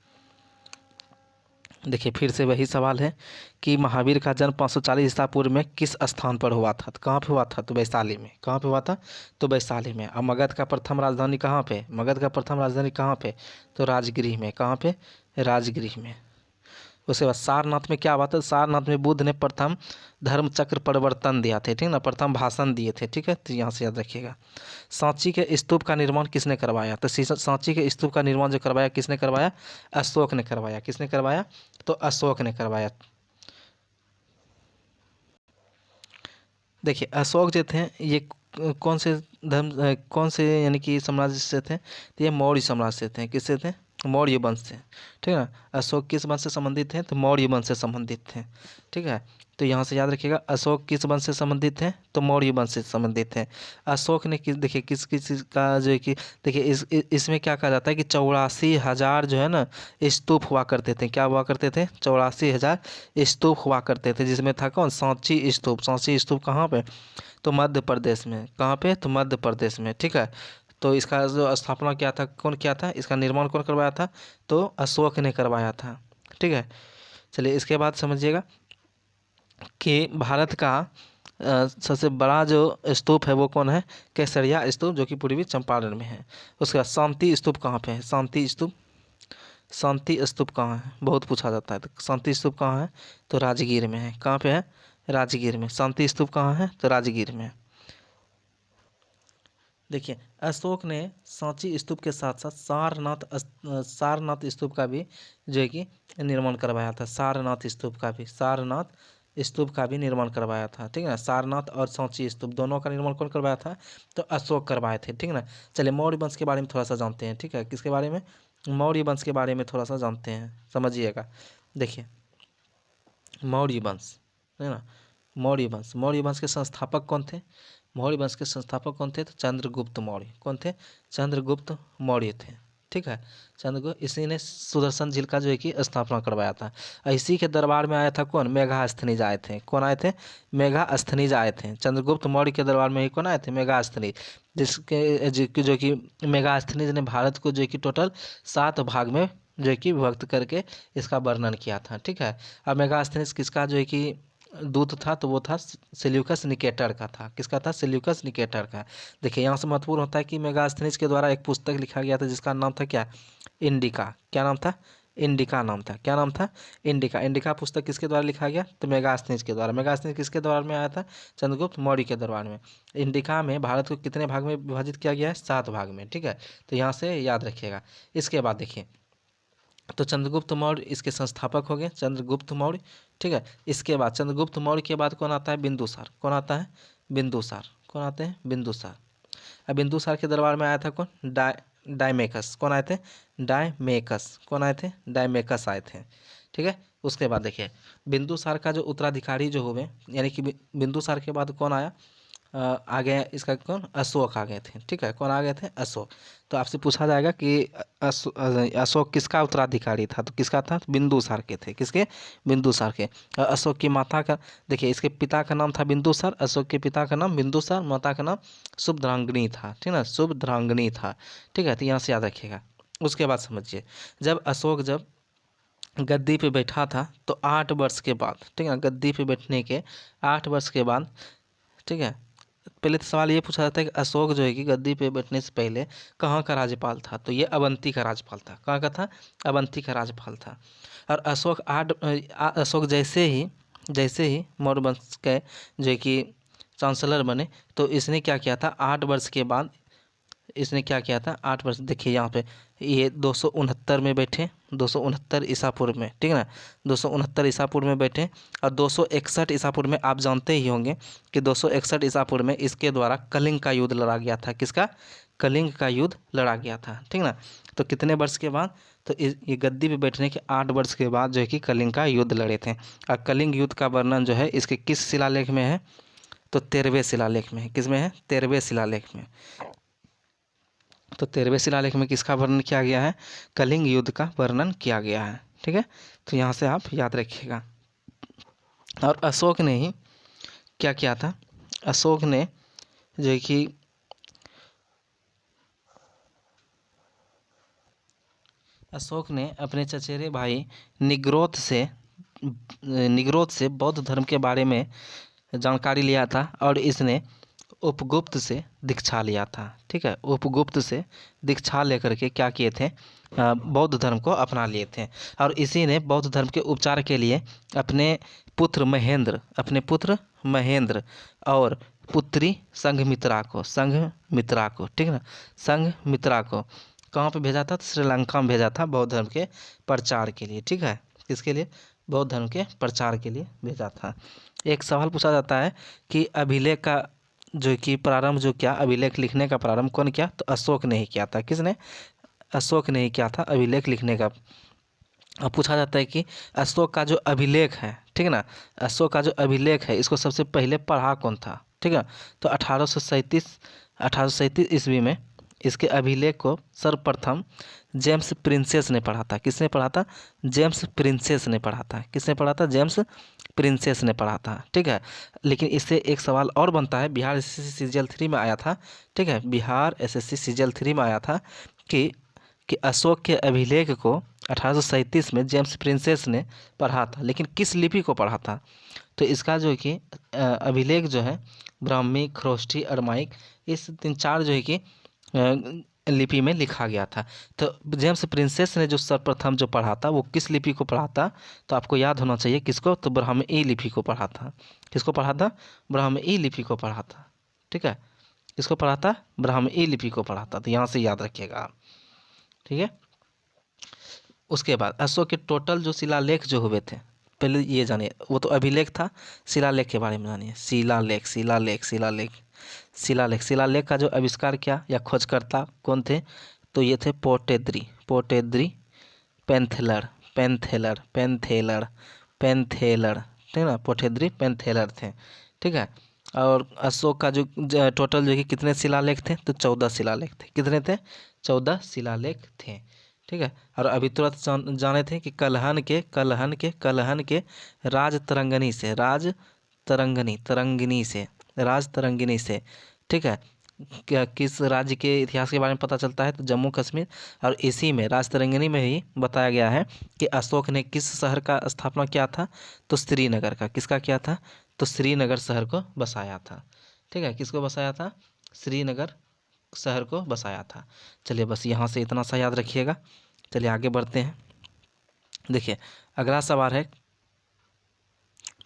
देखिए फिर से वही सवाल है कि महावीर का जन्म 540 ईसा पूर्व में किस स्थान पर हुआ था, तो कहाँ पे हुआ था, तो वैशाली में। कहाँ पे हुआ था, तो वैशाली में। अब मगध का प्रथम राजधानी कहाँ पे, मगध का प्रथम राजधानी कहाँ पे, तो राजगिरी में। कहाँ पे, राजगिरी में। उसके बाद सारनाथ में क्या हुआ था, सारनाथ में बुद्ध ने प्रथम धर्म चक्र परिवर्तन दिया थे। ठीक ना, प्रथम भाषण दिए थे। ठीक है, तो यहाँ से याद रखिएगा। सांची के स्तूप का निर्माण किसने करवाया, तो सांची के स्तूप का निर्माण जो करवाया किसने करवाया, अशोक ने करवाया। किसने करवाया, तो अशोक ने करवाया। देखिए अशोक जो थे ये कौन से धर्म कौन से यानी कि साम्राज्य से थे, तो ये मौर्य साम्राज्य से थे। किससे थे? मौर्य वंश से। ठीक है ना। अशोक किस वंश से संबंधित थे? तो मौर्य वंश से संबंधित थे। ठीक है। तो यहाँ से याद रखिएगा, अशोक किस वंश से संबंधित थे? तो मौर्य वंश से संबंधित थे। अशोक ने किस, देखिए किस किस का जो है कि देखिए इसमें क्या कहा जाता है कि 84,000 जो है ना स्तूप हुआ करते थे। क्या हुआ करते थे? 84,000 स्तूप हुआ करते थे, जिसमें था कौन? सांची स्तूप। सांची स्तूप कहाँ पे? तो मध्य प्रदेश में। कहाँ पे? तो मध्य प्रदेश में। ठीक है। तो इसका जो स्थापना किया था, कौन किया था? इसका निर्माण कौन करवाया था? तो अशोक ने करवाया था। ठीक है। चलिए इसके बाद समझिएगा कि भारत का सबसे बड़ा जो स्तूप है वो कौन है? केसरिया स्तूप, जो कि पूर्वी चंपारण में है। उसके बाद शांति स्तूप कहाँ पे है? शांति स्तूप। शांति स्तूप कहाँ है? बहुत पूछा जाता है। तो शांति स्तूप कहाँ है? तो राजगीर में है। कहाँ पे है? राजगीर में। शांति स्तूप कहाँ है? तो राजगीर में। देखिए अशोक ने सांची स्तूप के साथ साथ सारनाथ स्तूप का भी जो है कि निर्माण करवाया था। सारनाथ स्तूप का भी, सारनाथ स्तूप का भी निर्माण करवाया था। ठीक है ना। सारनाथ और सांची स्तूप दोनों का निर्माण कौन करवाया था? तो अशोक करवाए थे। ठीक है ना। चलिए मौर्य वंश के बारे में थोड़ा सा जानते हैं। ठीक है। किसके बारे में? मौर्य वंश के बारे में थोड़ा सा जानते हैं, समझिएगा। देखिए मौर्य वंश है ना। मौर्य वंश के संस्थापक कौन थे? मौर्य वंश के संस्थापक कौन थे? तो चंद्रगुप्त मौर्य। कौन थे? चंद्रगुप्त मौर्य थे। ठीक है। चंद्रगुप्त, इसी ने सुदर्शन झील का जो है कि स्थापना करवाया था। इसी के दरबार में आया था कौन? मेघास्थनीज आए थे। कौन आए थे? मेघास्थनीज आए थे। चंद्रगुप्त मौर्य के दरबार में ही कौन आए थे? मेघास्थनीज। जो कि मेघास्थनीज ने भारत को जो है कि टोटल 7 भाग में जो है कि विभक्त करके इसका वर्णन किया था। ठीक है। अब मेगास्थनीज किसका जो है कि दूत था? तो वो था सेल्यूकस निकेटर का था। किसका था? सेल्यूकस निकेटर का। देखिए यहाँ से महत्वपूर्ण होता है कि मेगास्थनीज के द्वारा एक पुस्तक लिखा गया था जिसका नाम था क्या? इंडिका। क्या नाम था? इंडिका नाम था। क्या नाम था? इंडिका। इंडिका पुस्तक किसके द्वारा लिखा गया? तो मेगास्थनीज के द्वारा। मेगास्थनीज किसके दरबार में आया था? चंद्रगुप्त मौर्य के दरबार में। इंडिका में भारत को कितने भाग में विभाजित किया गया है? 7 भाग में। ठीक है। तो यहाँ से याद रखिएगा। इसके बाद देखिए, तो चंद्रगुप्त मौर्य इसके संस्थापक हो गए, चंद्रगुप्त मौर्य। ठीक है। इसके बाद चंद्रगुप्त मौर्य के बाद कौन आता है? बिंदुसार। कौन आता है? बिंदुसार। कौन आते हैं? बिंदुसार। अब बिंदुसार के दरबार में आया था कौन? डायमेकस। कौन आए थे? डायमेकस। कौन आए थे? डायमेकस आए थे। ठीक है। उसके बाद देखिए बिंदुसार का जो उत्तराधिकारी जो हुए, यानी कि बिंदुसार के बाद कौन आया? आ गए इसका कौन? अशोक आ गए थे। ठीक है। कौन आ गए थे? अशोक। तो आपसे पूछा जाएगा कि अशोक किसका उत्तराधिकारी था? तो किसका था? बिंदुसार के थे। किसके? बिंदुसार के। अशोक की माता का, देखिए इसके पिता का नाम था बिंदुसार। अशोक के पिता का नाम बिंदुसार, माता का नाम शुभद्रांगिनी था। ठीक है ना। शुभद्रांगिनी था। ठीक है। तो यहाँ से याद रखिएगा। उसके बाद समझिए, जब गद्दी पे बैठा था तो 8 वर्ष के बाद, ठीक है ना, गद्दी पे बैठने के 8 वर्ष के बाद, ठीक है, पहले तो सवाल ये पूछा जाता है कि अशोक जो है कि गद्दी पे बैठने से पहले कहाँ का राज्यपाल था? तो ये अवंती का राज्यपाल था। कहाँ का था? अवंती का राज्यपाल था। और अशोक जैसे ही मौर्य वंश के जो है कि चांसलर बने, तो इसने क्या किया था? 8 वर्ष के बाद इसने क्या किया था? 8 वर्ष, देखिए यहाँ पे ये 269 में बैठे, 269 ईसापुर में। ठीक है ना। 269 ईसापुर में बैठे। और 261 ईसापुर में आप जानते ही होंगे कि 261 ईसापुर में इसके द्वारा कलिंग का युद्ध लड़ा गया था। किसका? कलिंग का युद्ध लड़ा गया था। ठीक ना। तो कितने वर्ष के बाद? तो ये गद्दी पे बैठने के 8 वर्ष के बाद जो है कि कलिंग का युद्ध लड़े थे। और कलिंग युद्ध का वर्णन जो है इसके किस शिलालेख में है? तो 13वें शिलालेख में है। किस में है? 13वें शिलालेख में। तो 13वें शिलालेख में किसका वर्णन किया गया है? कलिंग युद्ध का वर्णन किया गया है। ठीक है। तो यहाँ से आप याद रखिएगा। और अशोक ने ही क्या किया था? अशोक ने जो है कि अशोक ने अपने चचेरे भाई निग्रोध से बौद्ध धर्म के बारे में जानकारी लिया था। और इसने उपगुप्त से दीक्षा लिया था। ठीक है। उपगुप्त से दीक्षा लेकर के क्या किए थे? बौद्ध धर्म को अपना लिए थे। और इसी ने बौद्ध धर्म के उपचार के लिए अपने पुत्र महेंद्र और पुत्री संघमित्रा को, ठीक है ना, संघमित्रा को कहाँ पे भेजा था? तो श्रीलंका में भेजा था बौद्ध धर्म के प्रचार के लिए। ठीक है। किसके लिए? बौद्ध धर्म के प्रचार के लिए भेजा था। एक सवाल पूछा जाता है कि अभिलेख का जो कि प्रारंभ जो क्या, अभिलेख लिखने का प्रारंभ कौन किया? तो अशोक ने ही किया था। किसने? अशोक ने ही किया था अभिलेख लिखने का। अब पूछा जाता है कि अशोक का जो अभिलेख है, ठीक है ना, अशोक का जो अभिलेख है इसको सबसे पहले पढ़ा कौन था? ठीक है, तो 1837 ईस्वी में इसके अभिलेख को सर्वप्रथम जेम्स प्रिंसेस ने पढ़ा था। किसने पढ़ा था? जेम्स प्रिंसेस ने पढ़ा था। किसने पढ़ा था? जेम्स प्रिंसेस ने पढ़ा था। ठीक है, लेकिन इससे एक सवाल और बनता है, बिहार एसएससी सीजीएल 3 में आया था। ठीक है, बिहार एसएससी सीजीएल 3 में आया था कि अशोक के अभिलेख को 1837 में जेम्स प्रिंसेस ने पढ़ा था, लेकिन किस लिपि को पढ़ा था? तो इसका जो है कि अभिलेख जो है ब्राह्मी, खरोष्ठी, अरमाइक, इस 3-4 जो है कि लिपि में लिखा गया था। तो जेम्स प्रिंसेस ने जो सर्वप्रथम जो पढ़ा था वो किस लिपि को पढ़ा था? तो आपको याद होना चाहिए किसको? तो ब्राह्मी लिपि को पढ़ा था। किसको पढ़ा था? ब्राह्मी लिपि को पढ़ा था। ठीक है, किसको पढ़ा था? ब्राह्मी लिपि को पढ़ा था। तो यहाँ से याद रखिएगा आप। ठीक है, उसके बाद अशोक के टोटल जो शिलालेख जो हुए थे, पहले ये जानिए, वो तो अभिलेख था, शिलालेख के बारे में जानिए। शिलालेख, शिलालेख, शिलालेख, शिलालेख, शिलालेख का जो आविष्कार किया या खोजकर्ता कौन थे? तो ये थे पोर्टेद्री, पोर्टेद्री पेंथेलर, पेंथेलर, पेंथेलर, पेंथेलर, ठीक है ना, पोर्टेद्री पेंथेलर थे। ठीक है, और अशोक का जो टोटल जो कि कितने शिलालेख थे? तो 14 शिलालेख थे। कितने थे? 14 शिलालेख थे। ठीक है, और अभी तुरंत जाने थे कि कलहन के राज तरंगनी से, राज तरंगनी, तरंगिनी से, राज तरंगिनी से, ठीक है, क्या किस राज्य के इतिहास के बारे में पता चलता है? तो जम्मू कश्मीर। और इसी में राज तरंगिनी में ही बताया गया है कि अशोक ने किस शहर का स्थापना किया था? तो श्रीनगर का। किसका किया था? तो श्रीनगर शहर को बसाया था। ठीक है, किसको बसाया था? श्रीनगर शहर को बसाया था। चलिए बस यहाँ से इतना सा याद रखिएगा। चलिए आगे बढ़ते हैं। देखिए अगला सवाल है,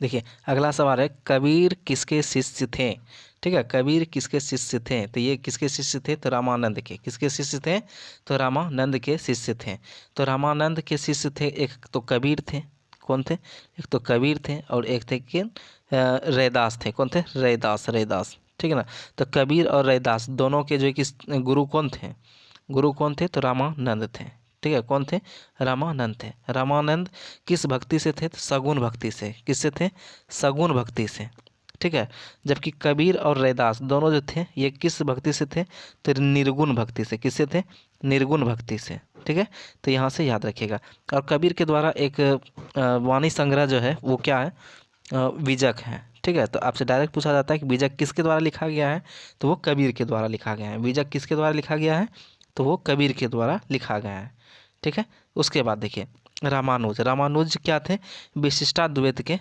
देखिए अगला सवाल है, कबीर किसके शिष्य थे? ठीक है, कबीर किसके शिष्य थे? तो ये किसके शिष्य थे? तो रामानंद के। किसके शिष्य थे? तो रामानंद के शिष्य थे। तो रामानंद के शिष्य थे, एक तो कबीर थे। कौन थे? एक तो कबीर थे और एक थे कि रैदास थे। कौन थे? रैदास, रैदास। ठीक है ना, तो कबीर और रैदास दोनों के जो कि गुरु कौन थे? गुरु कौन थे? तो रामानंद थे। ठीक है, कौन थे? रामानंद थे। रामानंद किस भक्ति से थे? तो सगुण भक्ति से। किससे थे? सगुण भक्ति से। ठीक है, जबकि कबीर और रैदास दोनों जो थे ये किस भक्ति से थे? तो निर्गुण भक्ति से। किससे थे? निर्गुण भक्ति से। ठीक है, तो यहाँ से याद रखिएगा। और कबीर के द्वारा एक वाणी संग्रह जो है वो क्या है? बीजक है। ठीक है, तो आपसे डायरेक्ट पूछा जाता है कि बीजक किसके द्वारा लिखा गया है? तो वो कबीर के द्वारा लिखा गया है। बीजक किसके द्वारा लिखा गया है? तो वो कबीर के द्वारा लिखा गया है। ठीक है, उसके बाद देखिए रामानुज, रामानुज क्या थे? विशिष्टाद्वैत के,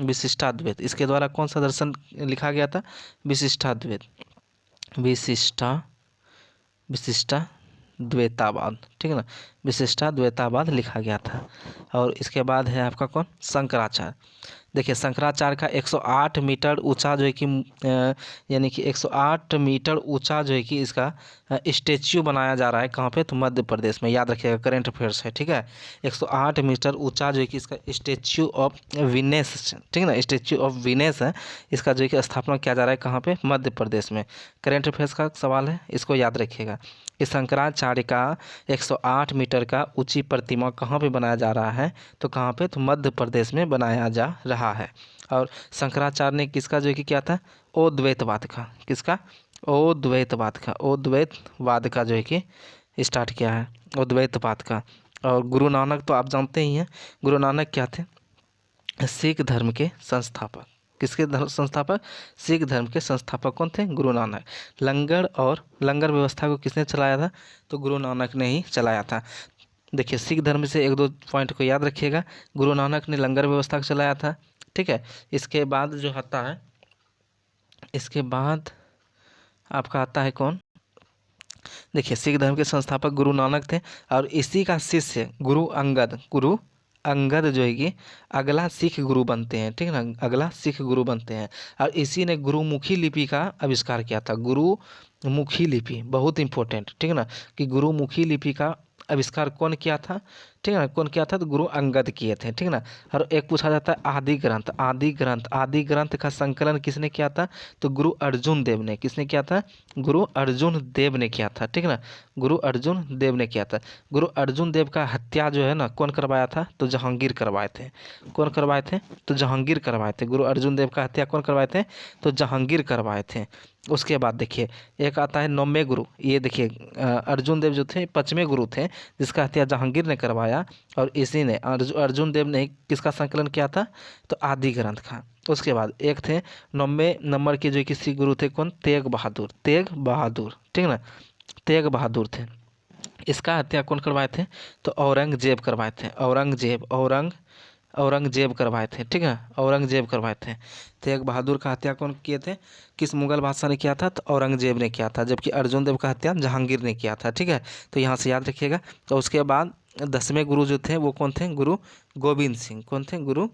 विशिष्टाद्वैत, इसके द्वारा कौन सा दर्शन लिखा गया था? विशिष्टाद्वैत, विशिष्टाद्वैतावाद। ठीक है ना, विशिष्टाद्वैतावाद लिखा गया था। और इसके बाद है आपका कौन? शंकराचार्य। देखिए शंकराचार्य का 108 मीटर ऊंचा जो है कि यानी कि 108 मीटर ऊंचा जो है कि इसका स्टेच्यू बनाया जा रहा है। कहाँ पे? तो मध्य प्रदेश में। याद रखिएगा, करेंट अफेयर्स है। ठीक है, 108 मीटर ऊंचा जो है कि इसका स्टेच्यू ऑफ विनेस, ठीक है ना, स्टेच्यू ऑफ विनेस है, इसका जो है कि स्थापना किया जा रहा है। कहाँ पे? मध्य प्रदेश में। करेंट अफेयर्स का सवाल है, इसको याद रखिएगा कि शंकराचार्य का 108 मीटर का ऊंची प्रतिमा कहाँ पे बनाया जा रहा है? तो कहाँ पे? तो मध्य प्रदेश में बनाया जा रहा है। और शंकराचार्य ने किसका जो है कि क्या था? अद्वैतवाद का। किसका? अद्वैतवाद का, अद्वैतवाद का जो है कि स्टार्ट किया है, अद्वैतवाद का। और गुरु नानक तो आप जानते ही हैं, गुरु नानक क्या थे? सिख धर्म के संस्थापक। किसके धर्म संस्थापक? सिख धर्म के संस्थापक कौन थे? गुरु नानक। लंगर और लंगर व्यवस्था को किसने चलाया था? तो गुरु नानक ने ही चलाया था। देखिए सिख धर्म से एक दो पॉइंट को याद रखिएगा। गुरु नानक ने लंगर व्यवस्था को चलाया था। ठीक है, इसके बाद जो आता है, इसके बाद आपका आता है कौन? देखिए सिख धर्म के संस्थापक गुरु नानक थे और इसी का शिष्य गुरु अंगद, गुरु अंगद जो है कि अगला सिख गुरु बनते हैं। ठीक है ना, अगला सिख गुरु बनते हैं। और इसी ने गुरुमुखी लिपि का आविष्कार किया था। मुखी लिपि बहुत इंपॉर्टेंट, ठीक है ना, कि गुरुमुखी लिपि का आविष्कार कौन किया था, ठीक है ना, कौन किया था, तो गुरु अंगद किए थे, ठीक है ना। और एक पूछा जाता है आदि ग्रंथ, आदि ग्रंथ, आदि ग्रंथ का संकलन किसने किया था, तो गुरु अर्जुन देव ने, किसने किया था, गुरु अर्जुन देव ने किया था, ठीक है ना, गुरु अर्जुन देव ने किया था। गुरु अर्जुन देव का हत्या जो है ना कौन करवाया था, तो जहांगीर करवाए थे, कौन करवाए थे, तो जहांगीर करवाए थे, गुरु अर्जुन देव का हत्या कौन करवाए थे, तो जहांगीर करवाए थे। उसके बाद देखिए एक आता है नौवें गुरु, ये देखिए अर्जुन देव जो थे पांचवें गुरु थे जिसका हत्या जहांगीर ने करवाया, और इसी ने अर्जुन देव ने किसका संकलन किया था, तो आदि ग्रंथ का। उसके बाद एक थे 9वें नंबर के जो किसी गुरु थे कौन, तेग बहादुर, तेग बहादुर, ठीक है ना, तेग बहादुर थे। इसका हत्या कौन करवाए थे, तो औरंगजेब करवाए थे, औरंगजेब करवाए थे, ठीक है, औरंगजेब करवाए थे। तेग बहादुर का हत्या कौन किए थे, किस मुगल बादशाह ने किया था, तो औरंगजेब ने किया था, जबकि अर्जुन देव का हत्या जहांगीर ने किया था, ठीक है। तो यहाँ से याद रखिएगा। तो उसके बाद 10वें गुरु जो थे वो कौन थे, गुरु गोविंद सिंह, कौन थे, गुरु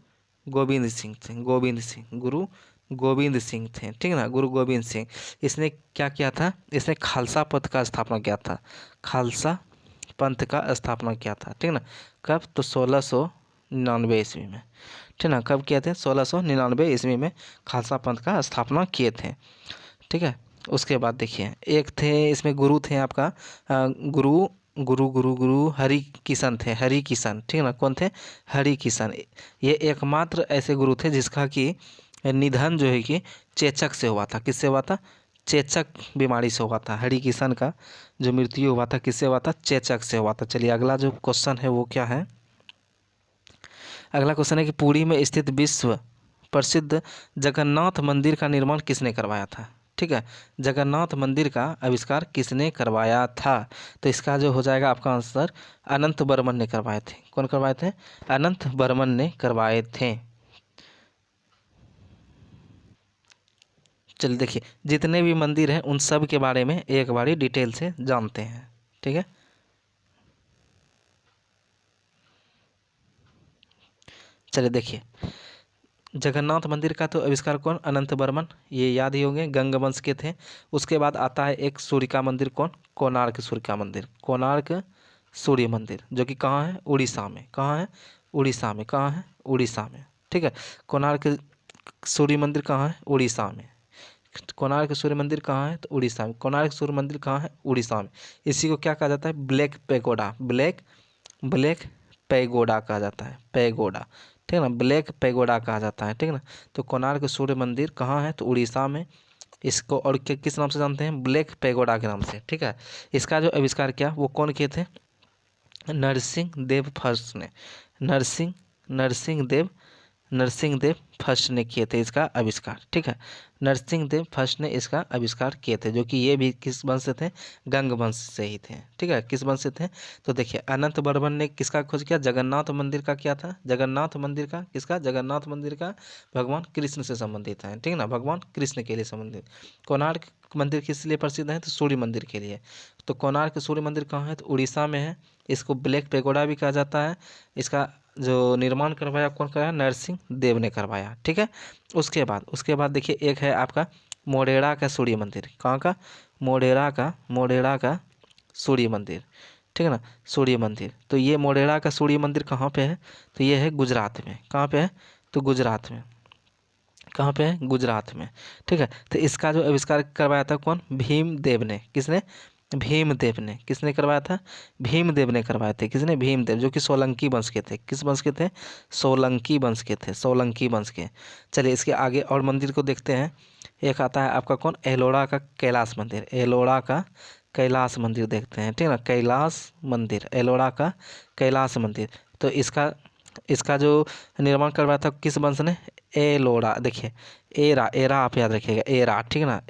गोविंद सिंह थे, गोविंद सिंह, गुरु गोविंद सिंह थे, ठीक है ना, गुरु गोविंद सिंह। इसने क्या किया था, इसने खालसा पंथ का स्थापना किया था, खालसा पंथ का स्थापना किया था, ठीक है ना। कब, तो 1699 ईस्वी में, ठीक ना, कब किए थे, 1699 ईस्वी में खालसा पंथ का स्थापना किए थे, ठीक है। उसके बाद देखिए एक थे इसमें गुरु थे आपका गुरु गुरु गुरु गुरु हरि किशन थे, हरि किशन, ठीक है ना, कौन थे, हरि किशन। ये एकमात्र ऐसे गुरु थे जिसका कि निधन जो है कि चेचक से हुआ था, किससे हुआ था, चेचक बीमारी से हुआ था। हरि किशन का जो मृत्यु हुआ था किससे हुआ था, चेचक से हुआ था। चलिए अगला जो क्वेश्चन है वो क्या है, अगला क्वेश्चन है कि पुरी में स्थित विश्व प्रसिद्ध जगन्नाथ मंदिर का निर्माण किसने करवाया था, ठीक है, जगन्नाथ मंदिर का आविष्कार किसने करवाया था, तो इसका जो हो जाएगा आपका आंसर अनंत बर्मन ने करवाए थे। कौन करवाए थे, अनंत बर्मन ने करवाए थे। चलिए देखिए जितने भी मंदिर हैं उन सब के बारे में एक बारी डिटेल से जानते हैं, ठीक है। चलिए देखिए जगन्नाथ मंदिर का तो आविष्कार कौन, अनंत बर्मन, ये याद ही होंगे, गंग वंश के थे। उसके बाद आता है एक सूर्य का मंदिर, कौन, कोणार्क सूर्य का मंदिर, कोणार्क सूर्य मंदिर, जो कि कहाँ है, उड़ीसा में, कहाँ है, उड़ीसा में, कहाँ है, उड़ीसा में, ठीक है। कोणार्क सूर्य मंदिर कहाँ है, उड़ीसा में। कोणार्क सूर्य मंदिर कहाँ है, तो उड़ीसा में। कोणार्क सूर्य मंदिर कहाँ है, उड़ीसा में। इसी को क्या कहा जाता है, black pagoda, black black pagoda कहा जाता है, पैगोडा, ठीक है ना, ब्लैक पैगोडा कहा जाता है, ठीक है ना। तो कोणार्क सूर्य मंदिर कहाँ है, तो उड़ीसा में। इसको और किस नाम से जानते हैं, ब्लैक पैगोडा के नाम से, ठीक है। इसका जो आविष्कार किया वो कौन किए थे, नरसिंह देव फर्स्ट ने, नरसिंह नरसिंह देव नरसिंह देव फर्स्ट ने किए थे इसका आविष्कार, ठीक है। नरसिंह देव फर्स्ट ने इसका आविष्कार किए थे, जो कि ये भी किस वंश से थे, गंग वंश से ही थे, ठीक है, किस वंश से थे। तो देखिए अनंत बर्मन ने किसका खोज किया, जगन्नाथ मंदिर का किया था, जगन्नाथ मंदिर का, किसका, जगन्नाथ मंदिर का, भगवान कृष्ण से संबंधित है, ठीक है ना, भगवान कृष्ण के लिए संबंधित। कोणार्क मंदिर किस लिए प्रसिद्ध है, तो सूर्य मंदिर के लिए। तो कोणार्क सूर्य मंदिर कहाँ है, तो उड़ीसा में है। इसको ब्लैक पेगोडा भी कहा जाता है। इसका जो निर्माण करवाया कौन कराया, नरसिंह देव ने करवाया, ठीक है। उसके बाद देखिए एक है आपका मोढेरा का सूर्य मंदिर, कहाँ का, मोढेरा का सूर्य मंदिर, ठीक है ना, सूर्य मंदिर। तो ये मोढेरा का सूर्य मंदिर कहाँ पे है, तो ये है गुजरात में, कहाँ पे है, तो गुजरात में, कहाँ पे है, गुजरात में, ठीक है। तो इसका जो आविष्कार करवाया था कौन, भीमदेव ने, किसने, भीमदेव ने, किसने करवाया था, भीमदेव ने करवाए थे, किसने, भीमदेव, जो कि सोलंकी वंश के थे, किस वंश के थे, सोलंकी वंश के थे, सोलंकी वंश के। चलिए इसके आगे और मंदिर को देखते हैं। एक आता है आपका कौन, एलोरा का कैलाश मंदिर, एलोरा का कैलाश मंदिर देखते हैं, ठीक है ना, कैलाश मंदिर, एलोरा का कैलाश मंदिर। तो इसका इसका जो निर्माण करवाया था किस वंश ने, एलोरा, देखिए एरा, एरा आप याद रखिएगा, एरा, ठीक है ना,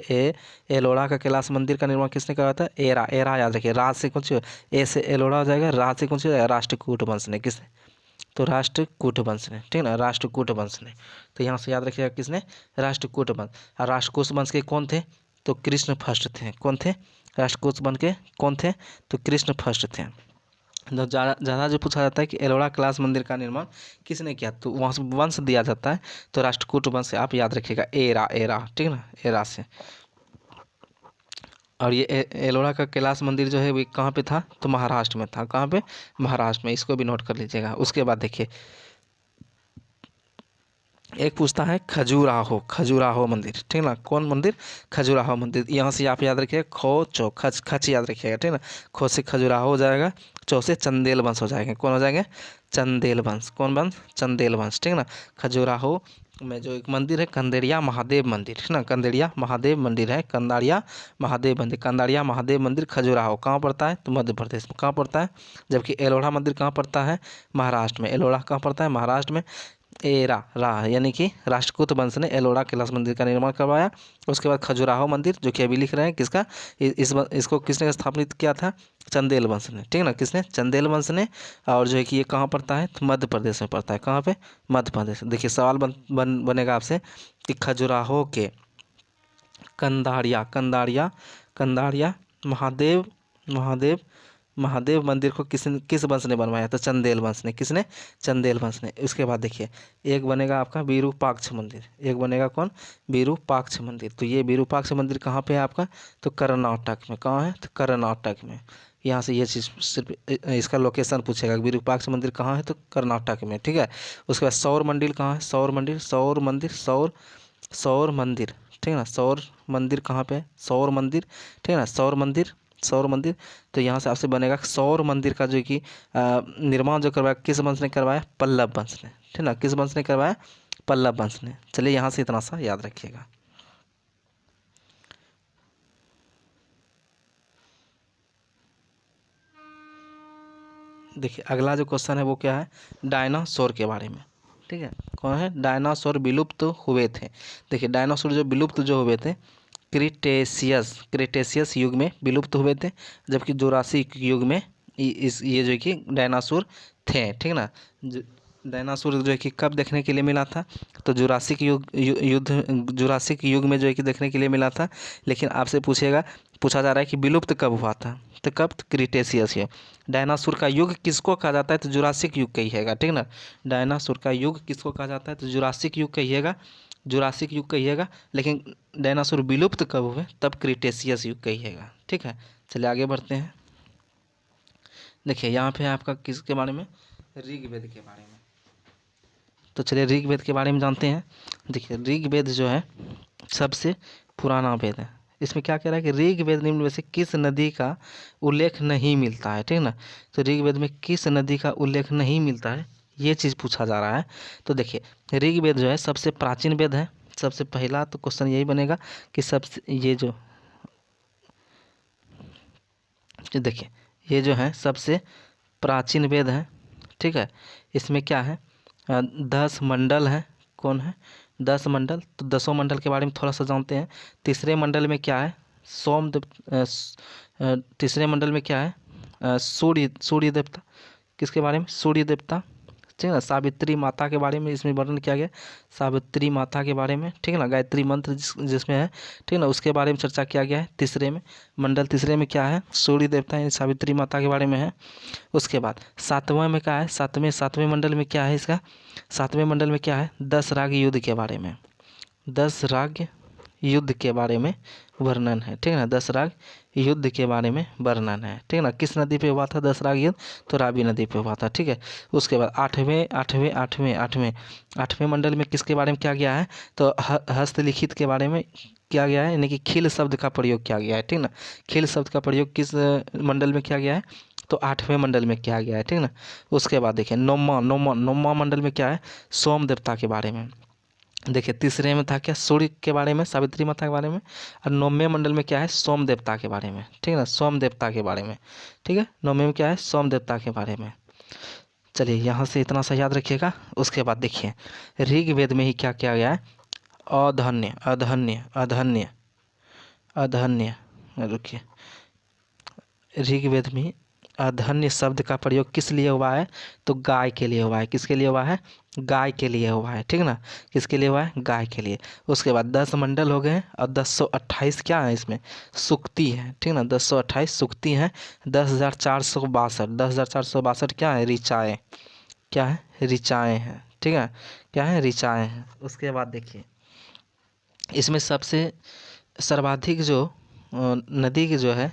एलोरा का कैलाश मंदिर का निर्माण किसने करवाया था, एरा, एरा याद रखिए, राज से कौन सी, ए से एलोरा हो जाएगा, राज से कौन सी हो जाएगा, राष्ट्रकूट वंश ने, किसने, तो राष्ट्रकूट वंश ने, ठीक है ना, राष्ट्रकूट वंश ने। तो यहाँ से याद रखिएगा किसने, राष्ट्रकूट वंश। और राष्ट्रकूट वंश के कौन थे, तो कृष्ण फर्स्ट थे, कौन थे, राष्ट्रकूट वंश के कौन थे, तो कृष्ण फर्स्ट थे। तो ज़्यादा जो पूछा जाता है कि एलोरा कैलाश मंदिर का निर्माण किसने किया, तो वहाँ से वंश दिया जाता है, तो राष्ट्रकूट वंश से आप याद रखिएगा, एरा, एरा, ठीक है ना, एरा से। और ये एलोरा का कैलाश मंदिर जो है वो कहाँ पे था, तो महाराष्ट्र में था। कहाँ पे, महाराष्ट्र में, इसको भी नोट कर लीजिएगा। उसके बाद देखिए एक पूछता है खजुराहो, खजुराहो मंदिर, ठीक ना, कौन मंदिर, खजुराहो मंदिर। यहाँ से आप याद रखिएगा खो चो, खच खच याद रखिएगा, ठीक ना। खो से खजुराहो हो जाएगा, चौ से चंदेल वंश हो जाएंगे। कौन हो जाएंगे, चंदेल वंश। कौन वंश, चंदेल वंश, ठीक ना। खजुराहो में जो एक मंदिर है कंदेरिया महादेव मंदिर, ठीक ना, कंदेरिया महादेव मंदिर है, कंदारिया महादेव मंदिर, कंदारिया महादेव मंदिर खजुराहो कहाँ पड़ता है, तो मध्य प्रदेश में। कहाँ पड़ता है, जबकि एलोरा मंदिर कहाँ पड़ता है, महाराष्ट्र में। एलोरा कहाँ पड़ता है, महाराष्ट्र में। एरा रा यानी कि राष्ट्रकूट वंश ने एलोरा कैलाश मंदिर का निर्माण करवाया। उसके बाद खजुराहो मंदिर जो कि अभी लिख रहे हैं किसका, इसको किसने स्थापित किया था, चंदेल वंश ने, ठीक ना, किसने, चंदेल वंश ने। और जो है कि ये कहाँ पड़ता है, तो मध्य प्रदेश में पड़ता है। कहाँ पे, मध्य प्रदेश। देखिए सवाल बनेगा आपसे कि खजुराहो के कंदारिया कंदारिया कंदारिया महादेव महादेव महादेव मंदिर को किस वंश ने बनवाया, तो चंदेल वंश ने। किसने, चंदेल वंश ने। उसके बाद देखिए एक बनेगा आपका विरूपाक्ष मंदिर, एक बनेगा कौन, विरूपाक्ष मंदिर। तो ये विरूपाक्ष मंदिर कहाँ पे है आपका, तो कर्नाटक में। कहाँ है, तो कर्नाटक में। यहाँ से ये चीज़ सिर्फ इसका लोकेशन पूछेगा, विरूपाक्ष मंदिर कहाँ है, तो कर्नाटक में, ठीक है। उसके बाद सौर मंदिर कहाँ है, सौर मंदिर, सौर मंदिर, सौर सौर मंदिर, ठीक है ना। सौर मंदिर कहाँ पे है, सौर मंदिर, ठीक है ना, सौर मंदिर, सौर मंदिर। तो यहाँ से आपसे बनेगा सौर मंदिर का जो कि निर्माण जो करवाया किस वंश ने करवाया, पल्लव वंश ने, ठीक ना, किस वंश ने करवाया, पल्लव वंश ने। चलिए यहाँ से इतना सा याद रखिएगा। देखिए अगला जो क्वेश्चन है वो क्या है, डायनासोर के बारे में, ठीक है। कौन है, डायनासोर विलुप्त हुए थे। देखिए डायनासोर जो विलुप्त जो हुए थे, क्रिटेशियस युग में विलुप्त हुए थे, जबकि जुरासिक युग में ये जो कि डायनासोर थे, ठीक ना। डायनासोर जो है कि कब देखने के लिए मिला था, तो जुरासिक जुरासिक युग में जो है कि देखने के लिए मिला था। लेकिन आपसे पूछा जा रहा है कि विलुप्त कब हुआ था, तो कब, तो क्रिटेशियस है। डायनासोर का युग किसको कहा जाता है, तो जुरासिक युग कहिएगा, ठीक ना। डायनासोर का युग किसको कहा जाता है, तो जुरासिक युग कहिएगा, जुरासिक युग कहिएगा। लेकिन डायनासोर विलुप्त कब हुए, तब क्रिटेशियस युग कहिएगा, ठीक है। चलिए आगे बढ़ते हैं। देखिए यहाँ पे आपका किसके बारे में, ऋग्वेद के बारे में। तो चलिए ऋग्वेद के बारे में जानते हैं। देखिए ऋग्वेद जो है सबसे पुराना वेद है। इसमें क्या कह रहा है कि ऋग्वेद निम्न में से किस नदी का उल्लेख नहीं मिलता है, ठीक ना। तो ऋग्वेद में किस नदी का उल्लेख नहीं मिलता है, ये चीज़ पूछा जा रहा है। तो देखिए ऋग्वेद जो है सबसे प्राचीन वेद है। सबसे पहला तो क्वेश्चन यही बनेगा कि सबसे देखिए ये जो है सबसे प्राचीन वेद है, ठीक है। इसमें क्या है, 10 मंडल हैं। कौन है, 10 मंडल। तो 10 मंडल के बारे में थोड़ा सा जानते हैं। तीसरे मंडल में क्या है, तीसरे मंडल में क्या है, सूर्य देवता। किसके बारे में, सूर्य देवता, ठीक है ना। सावित्री माता के बारे में इसमें वर्णन किया गया, सावित्री माता के बारे में, ठीक है ना। गायत्री मंत्र जिसमें है, ठीक है ना, उसके बारे में चर्चा किया गया है। तीसरे में मंडल, तीसरे में क्या है, सूर्य देवता यानी सावित्री माता के बारे में है। उसके बाद सातवें में क्या है, सातवें मंडल में क्या है इसका, सातवें मंडल में क्या है, 10 राग युद्ध के बारे में, 10 राग युद्ध के बारे में वर्णन है, ठीक है ना। 10 राग युद्ध के बारे में वर्णन है, ठीक है ना। किस नदी पे हुआ था 10 राग युद्ध, तो रावी नदी पे हुआ था, ठीक है। उसके बाद आठवें मंडल में किसके बारे में किया गया है, तो हस्तलिखित के बारे में किया गया है, यानी कि खिल शब्द का प्रयोग किया गया है, ठीक ना। खिल शब्द का प्रयोग किस मंडल में किया गया है, तो 8वें मंडल में किया गया है, ठीक ना। उसके बाद देखिए नौमा मंडल में क्या है, सोम देवता के बारे में। देखिए तीसरे में था क्या, सूर्य के बारे में, सावित्री माता के बारे में। और 9वें मंडल में क्या है, सोम देवता के बारे में, ठीक है ना, सोम देवता के बारे में, ठीक है। 9वें में क्या है, सोम देवता के बारे में। चलिए यहाँ से इतना सा याद रखिएगा। उसके बाद देखिए ऋग्वेद में ही क्या किया गया है, अधन्य अधन्य अधन्य अधन्य रुकिए, ऋग्वेद में अधन्य शब्द का प्रयोग किस लिए हुआ है, तो गाय के लिए हुआ है। किसके लिए हुआ है, गाय के लिए हुआ है, ठीक ना। किसके लिए हुआ है, गाय के लिए। उसके बाद 10 मंडल हो गए और 1028 क्या है इसमें, सुक्ति है, ठीक ना। 1028 सुक्ति हैं। 10,462 क्या है, ऋचाएँ, क्या है, ऋचाएँ हैं, ठीक है। क्या है, ऋचाएँ हैं। उसके बाद देखिए इसमें सबसे सर्वाधिक जो नदी की जो है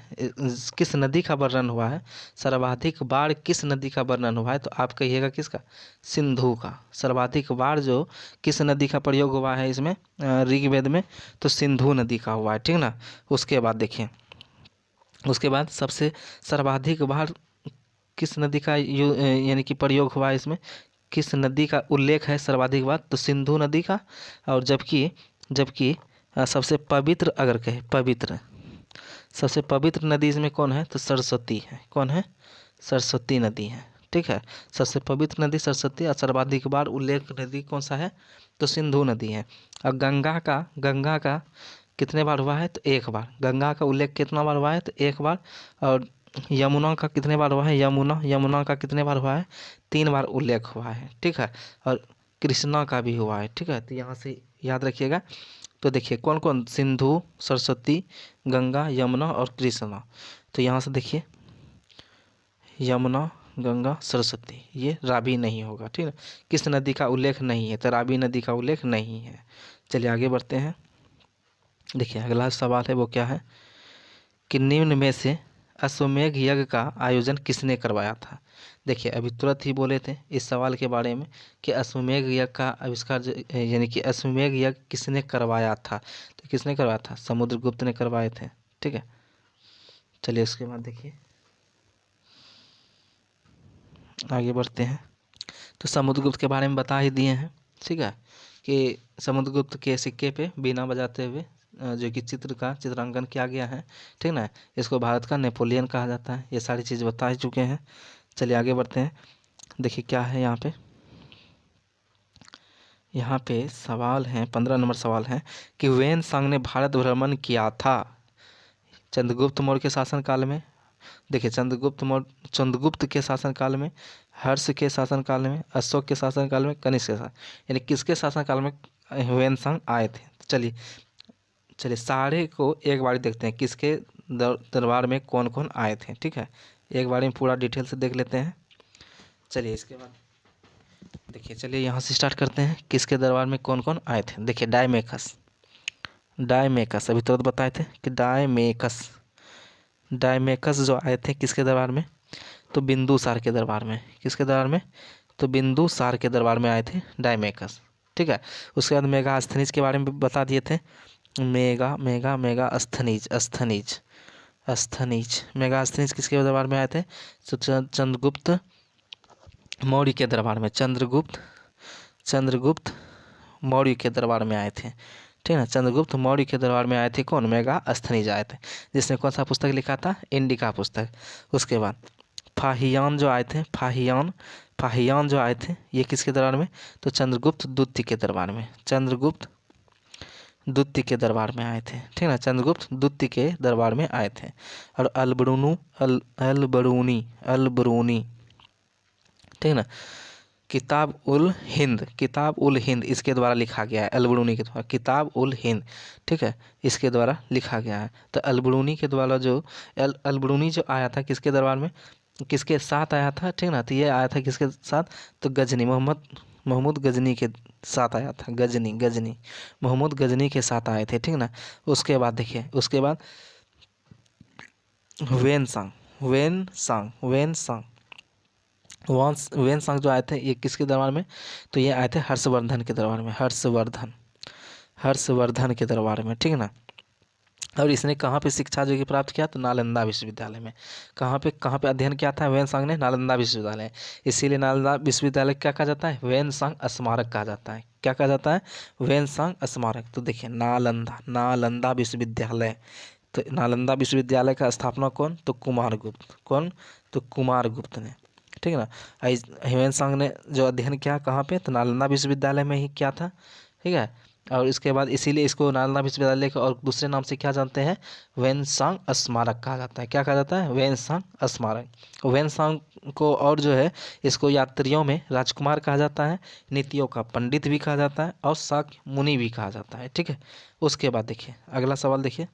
किस नदी का वर्णन हुआ है, सर्वाधिक बार किस नदी का वर्णन हुआ है, तो आप कहिएगा किसका, सिंधु का। सर्वाधिक बार जो किस नदी का प्रयोग हुआ है इसमें ऋग्वेद में, तो सिंधु नदी का हुआ है, ठीक ना। उसके बाद देखिए, उसके बाद सबसे सर्वाधिक बार किस नदी का यानी कि प्रयोग हुआ है इसमें, किस नदी का उल्लेख है सर्वाधिक बार, तो सिंधु नदी का। और जबकि जबकि सबसे पवित्र अगर कहे, पवित्र सबसे पवित्र नदी इसमें कौन है, तो सरस्वती है। कौन है, सरस्वती नदी है, ठीक है। सबसे पवित्र नदी सरस्वती, और सर्वाधिक बार उल्लेख नदी कौन सा है, तो सिंधु नदी है। और गंगा का कितने बार हुआ है, तो एक बार। गंगा का उल्लेख कितना बार हुआ है, तो एक बार। और यमुना का कितने बार हुआ है, यमुना का कितने बार हुआ है, 3 बार उल्लेख हुआ है, ठीक है। और कृष्णा का भी हुआ है, ठीक है। तो यहाँ से याद रखिएगा। तो देखिए कौन कौन, सिंधु, सरस्वती, गंगा, यमुना और कृष्णा। तो यहाँ से देखिए, यमुना, गंगा, सरस्वती, ये रावी नहीं होगा, ठीक है। किस नदी का उल्लेख नहीं है, तो रावी नदी का उल्लेख नहीं है। चलिए आगे बढ़ते हैं। देखिए अगला सवाल है वो क्या है कि निम्न में से अश्वमेध यज्ञ का आयोजन किसने करवाया था। देखिए अभी तुरंत ही बोले थे इस सवाल के बारे में कि अश्वमेध यज्ञ का आविष्कार यानी कि अश्वमेध यज्ञ किसने करवाया था, तो किसने करवाया था, समुद्रगुप्त ने करवाए थे, ठीक है। चलिए उसके बाद देखिए आगे बढ़ते हैं। तो समुद्रगुप्त के बारे में बता ही दिए हैं, ठीक है, कि समुद्रगुप्त के सिक्के पे बीना बजाते हुए जो कि चित्र का चित्रांकन किया गया है, ठीक ना। इसको भारत का नेपोलियन कहा जाता है। ये सारी चीज़ बता ही चुके हैं। चलिए आगे बढ़ते हैं। देखिए क्या है यहाँ पे सवाल है, 15 नंबर सवाल है कि वेन सांग ने भारत भ्रमण किया था चंद्रगुप्त मौर्य के शासनकाल में। देखिए चंद्रगुप्त के शासनकाल में, हर्ष के शासनकाल में, अशोक के शासनकाल में, कनिष्क के यानी किसके शासनकाल में ह्वेनसांग आए थे। चलिए चलिए सारे को एक बार देखते हैं किसके दरबार में कौन कौन आए थे, ठीक है। एक बार में पूरा डिटेल से देख लेते हैं। चलिए इसके बाद देखिए, चलिए यहाँ से स्टार्ट करते हैं किसके दरबार में कौन कौन आए थे। देखिए डायमेकस अभी तुरंत बताए थे कि डायमेकस जो आए थे किसके दरबार में, तो बिंदुसार के दरबार में। किसके दरबार में, तो बिंदुसार के दरबार में आए थे डायमेकस, ठीक है। उसके बाद मेगास्थनीज के बारे में बता दिए थे। मेगास्थनीज मेगास्थनीज किसके दरबार में आए थे, तो चंद्रगुप्त मौर्य के दरबार में। चंद्रगुप्त मौर्य के दरबार में आए थे, ठीक है। चंद्रगुप्त मौर्य के दरबार में आए थे कौन, मेगास्थनीज आए थे, जिसने कौन सा पुस्तक लिखा था, इंडिका पुस्तक। उसके बाद फाहियान जो आए थे, फाहियान जो आए थे ये किसके दरबार में, तो चंद्रगुप्त द्वितीय के दरबार में। चंद्रगुप्त द्वितीय के दरबार में आए थे, ठीक है ना। चंद्रगुप्त द्वितीय के दरबार में आए थे। और अलबरूनी, ठीक है ना। किताब उल हिंद इसके द्वारा लिखा गया है, अलबरूनी के द्वारा किताब उल हिंद, ठीक है, इसके द्वारा लिखा गया है। तो अलबरूनी के द्वारा जो अलबरूनी जो आया था किसके दरबार में, किसके साथ आया था, ठीक ना। तो ये आया था किसके साथ, तो गजनी महमूद गजनी के साथ आया था। गजनी महमूद गजनी के साथ आए थे, ठीक ना। उसके बाद देखिए, उसके बाद वेनसांग जो आए थे ये किसके दरबार में, तो ये आए थे हर्षवर्धन के दरबार में। हर्षवर्धन के दरबार में, ठीक है ना। और इसने कहाँ पे शिक्षा जो कि प्राप्त किया, तो नालंदा विश्वविद्यालय में। कहाँ पे अध्ययन किया था वेनसांग ने, नालंदा विश्वविद्यालय। इसीलिए नालंदा विश्वविद्यालय क्या कहा जाता है, वेनसांग स्मारक कहा जाता है। क्या कहा जाता है, वेनसांग स्मारक। तो देखिए नालंदा विश्वविद्यालय। तो नालंदा विश्वविद्यालय का स्थापना कौन, तो कुमारगुप्त ने, ठीक है ना। ह्वेनसांग ने जो अध्ययन किया कहाँ पे, तो नालंदा विश्वविद्यालय में ही किया था, ठीक है। और इसके बाद इसीलिए इसको नालंदा विश्वविद्यालय का और दूसरे नाम से क्या जानते हैं, वेनसांग स्मारक कहा जाता है। क्या कहा जाता है, वेनसांग स्मारक। वेनसांग को और जो है इसको यात्रियों में राजकुमार कहा जाता है, नीतियों का पंडित भी कहा जाता है, और शाक्य मुनि भी कहा जाता है, ठीक है। उसके बाद देखिए अगला सवाल, देखिए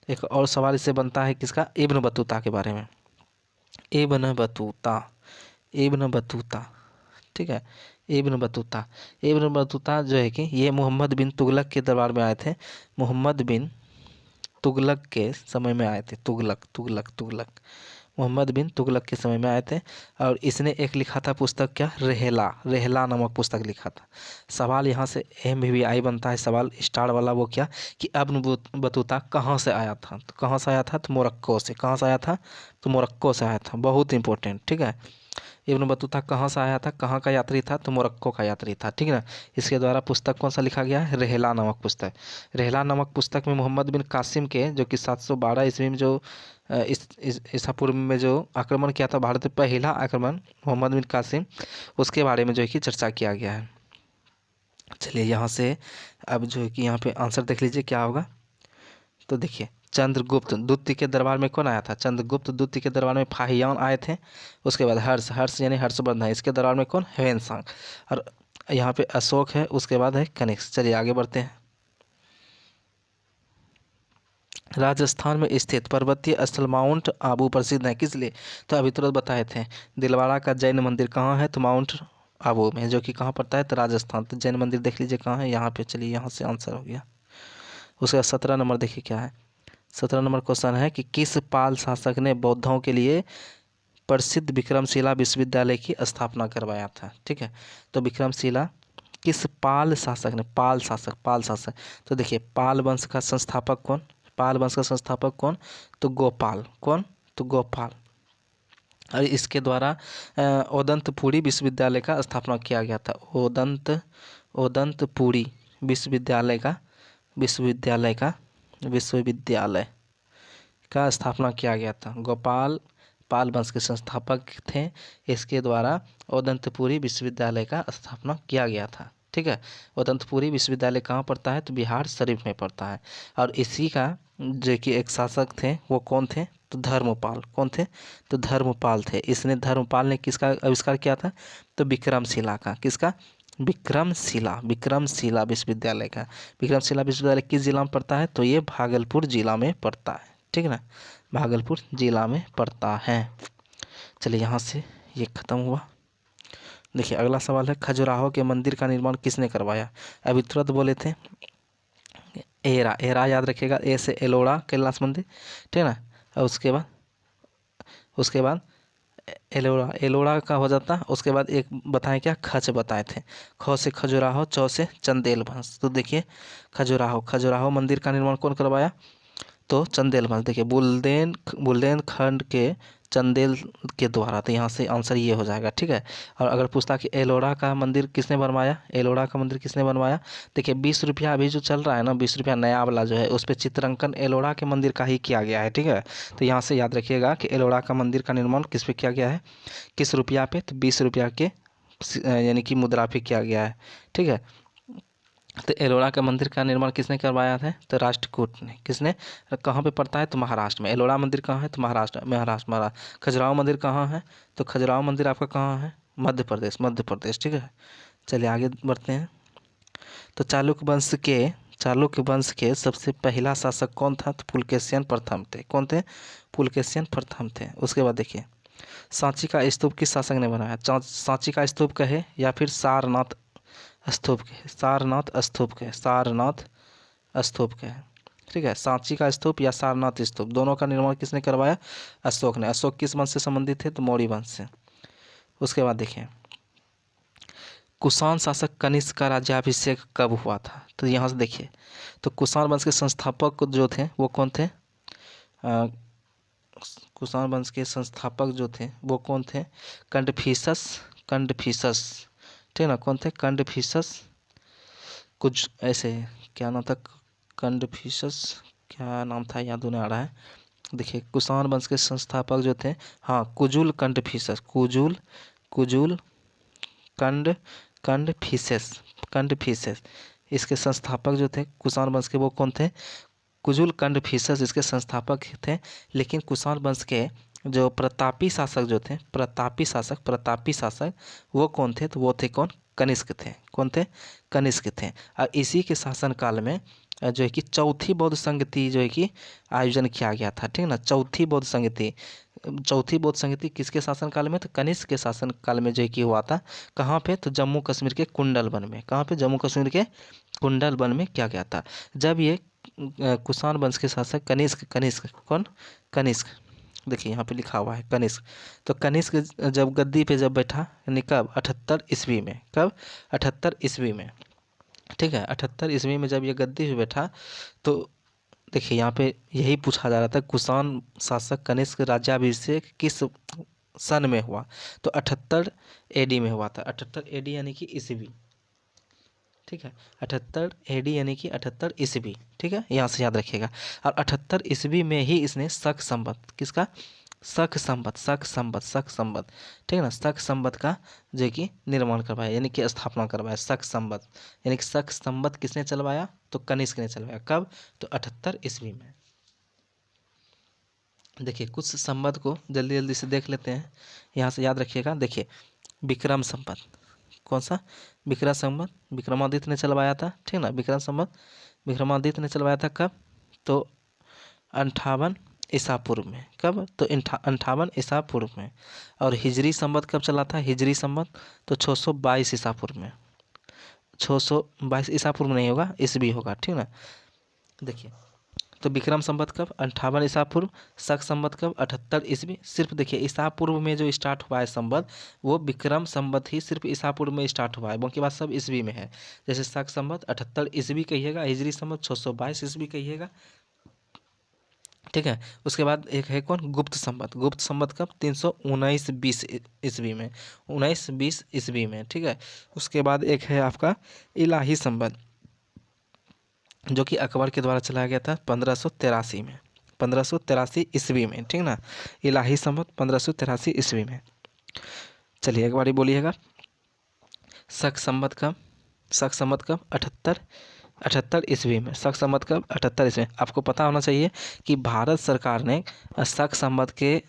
एक और सवाल इससे बनता है किसका, इब्न बतूता के बारे में। इब्न बतूता, ठीक है। इब्न बतूता जो है कि ये मोहम्मद बिन तुगलक के दरबार में आए थे। मोहम्मद बिन तुगलक के समय में आए थे। तुगलक तुगलक तुगलक मोहम्मद बिन तुगलक के समय में आए थे। और इसने एक लिखा था पुस्तक, क्या, रेहला, रेहला नामक पुस्तक लिखा था। सवाल यहाँ से MBBI बनता है सवाल स्टार वाला, वो क्या, कि इब्न बतूता कहाँ से आया था। तो कहाँ से आया था, तो मोरक्को से। कहाँ से आया था, तो मोरक्को से आया था। बहुत इंपॉर्टेंट, ठीक है। इब्न बतूता कहाँ से आया था, कहाँ का यात्री था, तो मोरक्को का यात्री था, ठीक है ना। इसके द्वारा पुस्तक कौन सा लिखा गया है, रेहला नामक पुस्तक। रेहला नामक पुस्तक में मोहम्मद बिन कासिम के, जो कि 712 ईस्वी में जो इस ईसा पूर्व में जो आक्रमण किया था भारत पे, पहला आक्रमण मोहम्मद बिन कासिम, उसके बारे में जो है कि चर्चा किया गया है। चलिए यहाँ से अब जो है कि यहाँ पे आंसर देख लीजिए क्या होगा। तो देखिए, चंद्रगुप्त द्वितीय के दरबार में कौन आया था, चंद्रगुप्त द्वितीय के दरबार में फाहियान आए थे। उसके बाद हर्ष, हर्ष यानी हर्षवर्धन, इसके दरबार में कौन, ह्वेनसांग। और यहाँ पे अशोक है, उसके बाद है कनिष्क। चलिए आगे बढ़ते हैं। राजस्थान में स्थित पर्वतीय स्थल माउंट आबू प्रसिद्ध है किस लिए, तो अभी तुरंत बताए थे। दिलवाड़ा का जैन मंदिर कहाँ है, तो माउंट आबू में, जो कि कहाँ पड़ता है, तो राजस्थान। तो जैन मंदिर देख लीजिए कहाँ है, यहाँ पे। चलिए यहाँ से आंसर हो गया। उसके बाद 17 नंबर देखिए क्या है। 17 नंबर क्वेश्चन है कि किस पाल शासक ने बौद्धों के लिए प्रसिद्ध विक्रमशिला विश्वविद्यालय की स्थापना करवाया था, ठीक है। तो विक्रमशिला किस पाल शासक ने, पाल शासक, पाल शासक। तो देखिए, पाल वंश का संस्थापक कौन, पाल वंश का संस्थापक कौन, तो गोपाल, कौन, तो गोपाल। और इसके द्वारा ओदंतपुरी विश्वविद्यालय का स्थापना किया गया था। ओदंतपुरी विश्वविद्यालय का, विश्वविद्यालय का स्थापना किया गया था। गोपाल पाल वंश के संस्थापक थे। इसके द्वारा ओदंतपुरी विश्वविद्यालय का स्थापना किया गया था, ठीक है। ओदंतपुरी विश्वविद्यालय कहाँ पड़ता है, तो बिहार शरीफ में पड़ता है। और इसी का जो कि एक शासक थे, वो कौन थे, तो धर्मपाल। कौन थे, तो धर्मपाल थे। इसने, धर्मपाल ने किसका आविष्कार किया था, तो विक्रमशिला का। किसका, विक्रमशिला, विक्रमशिला विश्वविद्यालय का। विक्रमशिला विश्वविद्यालय किस जिला में पड़ता है, तो ये भागलपुर जिला में पड़ता है, ठीक है ना, भागलपुर जिला में पड़ता है। चलिए यहाँ से ये खत्म हुआ। देखिए अगला सवाल है, खजुराहो के मंदिर का निर्माण किसने करवाया। अभी तुरंत बोले थे एरा, एरा याद रखिएगा, ए से एलोरा कैलाश मंदिर, ठीक है ना। और उसके बाद एलोरा, एलोरा का हो जाता। उसके बाद एक बताएं क्या, खच बताए थे। ख से खजुराहो, चौ से चंदेल वंश। तो देखिए खजुराहो, खजुराहो मंदिर का निर्माण कौन करवाया, तो चंदेल वंश। देखिए बुंदेलखंड के चंदेल के द्वारा। तो यहाँ से आंसर ये हो जाएगा, ठीक है। और अगर पूछता कि एलोरा का मंदिर किसने बनवाया, एलोरा का मंदिर किसने बनवाया, देखिए 20 रुपया अभी जो चल रहा है ना, 20 रुपया नया वाला जो है, उस पर चित्रांकन एलोरा के मंदिर का ही किया गया है, ठीक है। तो यहाँ से याद रखिएगा कि एलोरा का मंदिर का निर्माण किस पे किया गया है, किस रुपया पे, तो 20 रुपया के यानी कि मुद्रा पे किया गया है, ठीक है। तो एलोरा के मंदिर का निर्माण किसने करवाया था, तो राष्ट्रकूट ने। किसने, कहाँ पे पड़ता है, तो महाराष्ट्र में। एलोरा मंदिर कहाँ है, तो महाराष्ट्र, महाराष्ट्र। खजुराहो मंदिर कहाँ है, तो खजुराहो मंदिर आपका कहाँ है, मध्य प्रदेश, मध्य प्रदेश, ठीक है। चलिए आगे बढ़ते हैं। तो चालुक्य वंश के सबसे पहला शासक कौन था, तो पुलकेशिन प्रथम थे। कौन थे, पुलकेशिन प्रथम थे। उसके बाद देखिए, सांची का स्तूप किस शासक ने बनाया, सांची का स्तूप कहे या फिर सारनाथ स्तूप के, सारनाथ स्तूप के, सारनाथ स्तूप के, ठीक है। सांची का स्तूप या सारनाथ स्तूप, दोनों का निर्माण किसने करवाया, अशोक ने। अशोक किस वंश से संबंधित थे, तो मौर्य वंश से। उसके बाद देखिए, कुषाण शासक कनिष्क का राज्याभिषेक कब हुआ था, तो यहाँ से देखिए, तो कुषाण वंश के संस्थापक जो थे वो कौन थे, कुषाण वंश के संस्थापक जो थे वो कौन थे, कंडफिसस, कंडफिसस, ठीक है ना। कौन थे, कंडफिसस, कुछ ऐसे क्या नाम था, कंडफिसस, क्या नाम था याद नहीं आ रहा है। देखिए कुषाण वंश के संस्थापक जो थे, हाँ, कुजुल कंडफिसस, कुजुल कंडफिसस, कंडफिसस। इसके संस्थापक जो थे कुषाण वंश के, वो कौन थे, कुजुल कंडफिसस इसके संस्थापक थे। लेकिन कुषाण वंश के जो प्रतापी शासक जो थे, प्रतापी शासक वो कौन थे, तो वो थे कौन, कनिष्क थे। कौन थे, कनिष्क थे। और इसी के शासनकाल में जो है कि चौथी बौद्ध संगति जो है कि आयोजन किया गया था, ठीक है ना। चौथी बौद्ध संगति किसके शासनकाल में, तो कनिष्क के शासनकाल में जो है कि हुआ था। कहाँ पे, तो जम्मू कश्मीर के कुंडल वन में। कहाँ पे, जम्मू कश्मीर के कुंडल वन में किया गया था। जब ये कुषाण वंश के शासक कनिष्क, कनिष्क कौन, कनिष्क, देखिए यहाँ पे लिखा हुआ है कनिष्क। तो कनिष्क जब गद्दी पे जब बैठा, यानी कब, 78 ईस्वी में, कब, 78 ईस्वी में, ठीक है, 78 ईस्वी में जब ये गद्दी पे बैठा, तो देखिए यहाँ पे यही पूछा जा रहा था, कुषाण शासक कनिष्क राज्याभिषेक किस सन में हुआ, तो 78 एडी में हुआ था। 78 एडी यानी कि ईस्वी, ठीक है, 78 एडी यानी कि 78 ईस्वी, ठीक है, यहाँ से याद रखिएगा। और 78 ईस्वी में ही इसने शक संवत, किसका, शक संवत, शक संवत, शक संवत, ठीक है ना, शक संवत का जो है कि निर्माण करवाया, यानी कि स्थापना करवाया, शक संवत, यानी कि शक संवत किसने चलवाया, तो कनिष्क ने चलवाया, कब, तो 78 ईस्वी में। देखिए कुछ संवत को जल्दी जल्दी से देख लेते हैं, यहाँ से याद रखिएगा। देखिए विक्रम संवत, कौन सा, विक्रम संवत, विक्रमादित्य ने चलवाया था, ठीक ना, विक्रम संवत विक्रमादित्य ने चलवाया था, कब, तो 58 ईसा पूर्व में, कब, तो 58 ईसा पूर्व में। और हिजरी संवत कब चला था, हिजरी संवत, तो 622 ईसा पूर्व में, 622 ईसा पूर्व नहीं होगा, ईस्वी होगा, ठीक ना। देखिए तो विक्रम संवत कब, 58 ईसा पूर्व, शक संवत कब, 78 ईस्वी। सिर्फ देखिए ईसा पूर्व में जो स्टार्ट हुआ है संवत, वो विक्रम संवत ही सिर्फ ईसा पूर्व में स्टार्ट हुआ है, बाकी बात सब ईस्वी में है। जैसे शक संवत 78 ईस्वी कहिएगा, हिजरी संवत 622 ईस्वी कहिएगा, ठीक है। उसके बाद एक है कौन, गुप्त संवत, गुप्त संवत कब, 319-20 ईस्वी में, 19-20 ईस्वी में, ठीक है। उसके बाद एक है आपका इलाही संवत, जो कि अकबर के द्वारा चलाया गया था 1583 में, 1583 ईस्वी में, ठीक ना, इलाही संवत 1583 ईस्वी में। चलिए एक बारी बोलिएगा, शक संवत कब, शक संवत कब, 78 ईस्वी में, शक संवत कब, 78 ईस्वी में। आपको पता होना चाहिए कि भारत सरकार ने शक संवत के,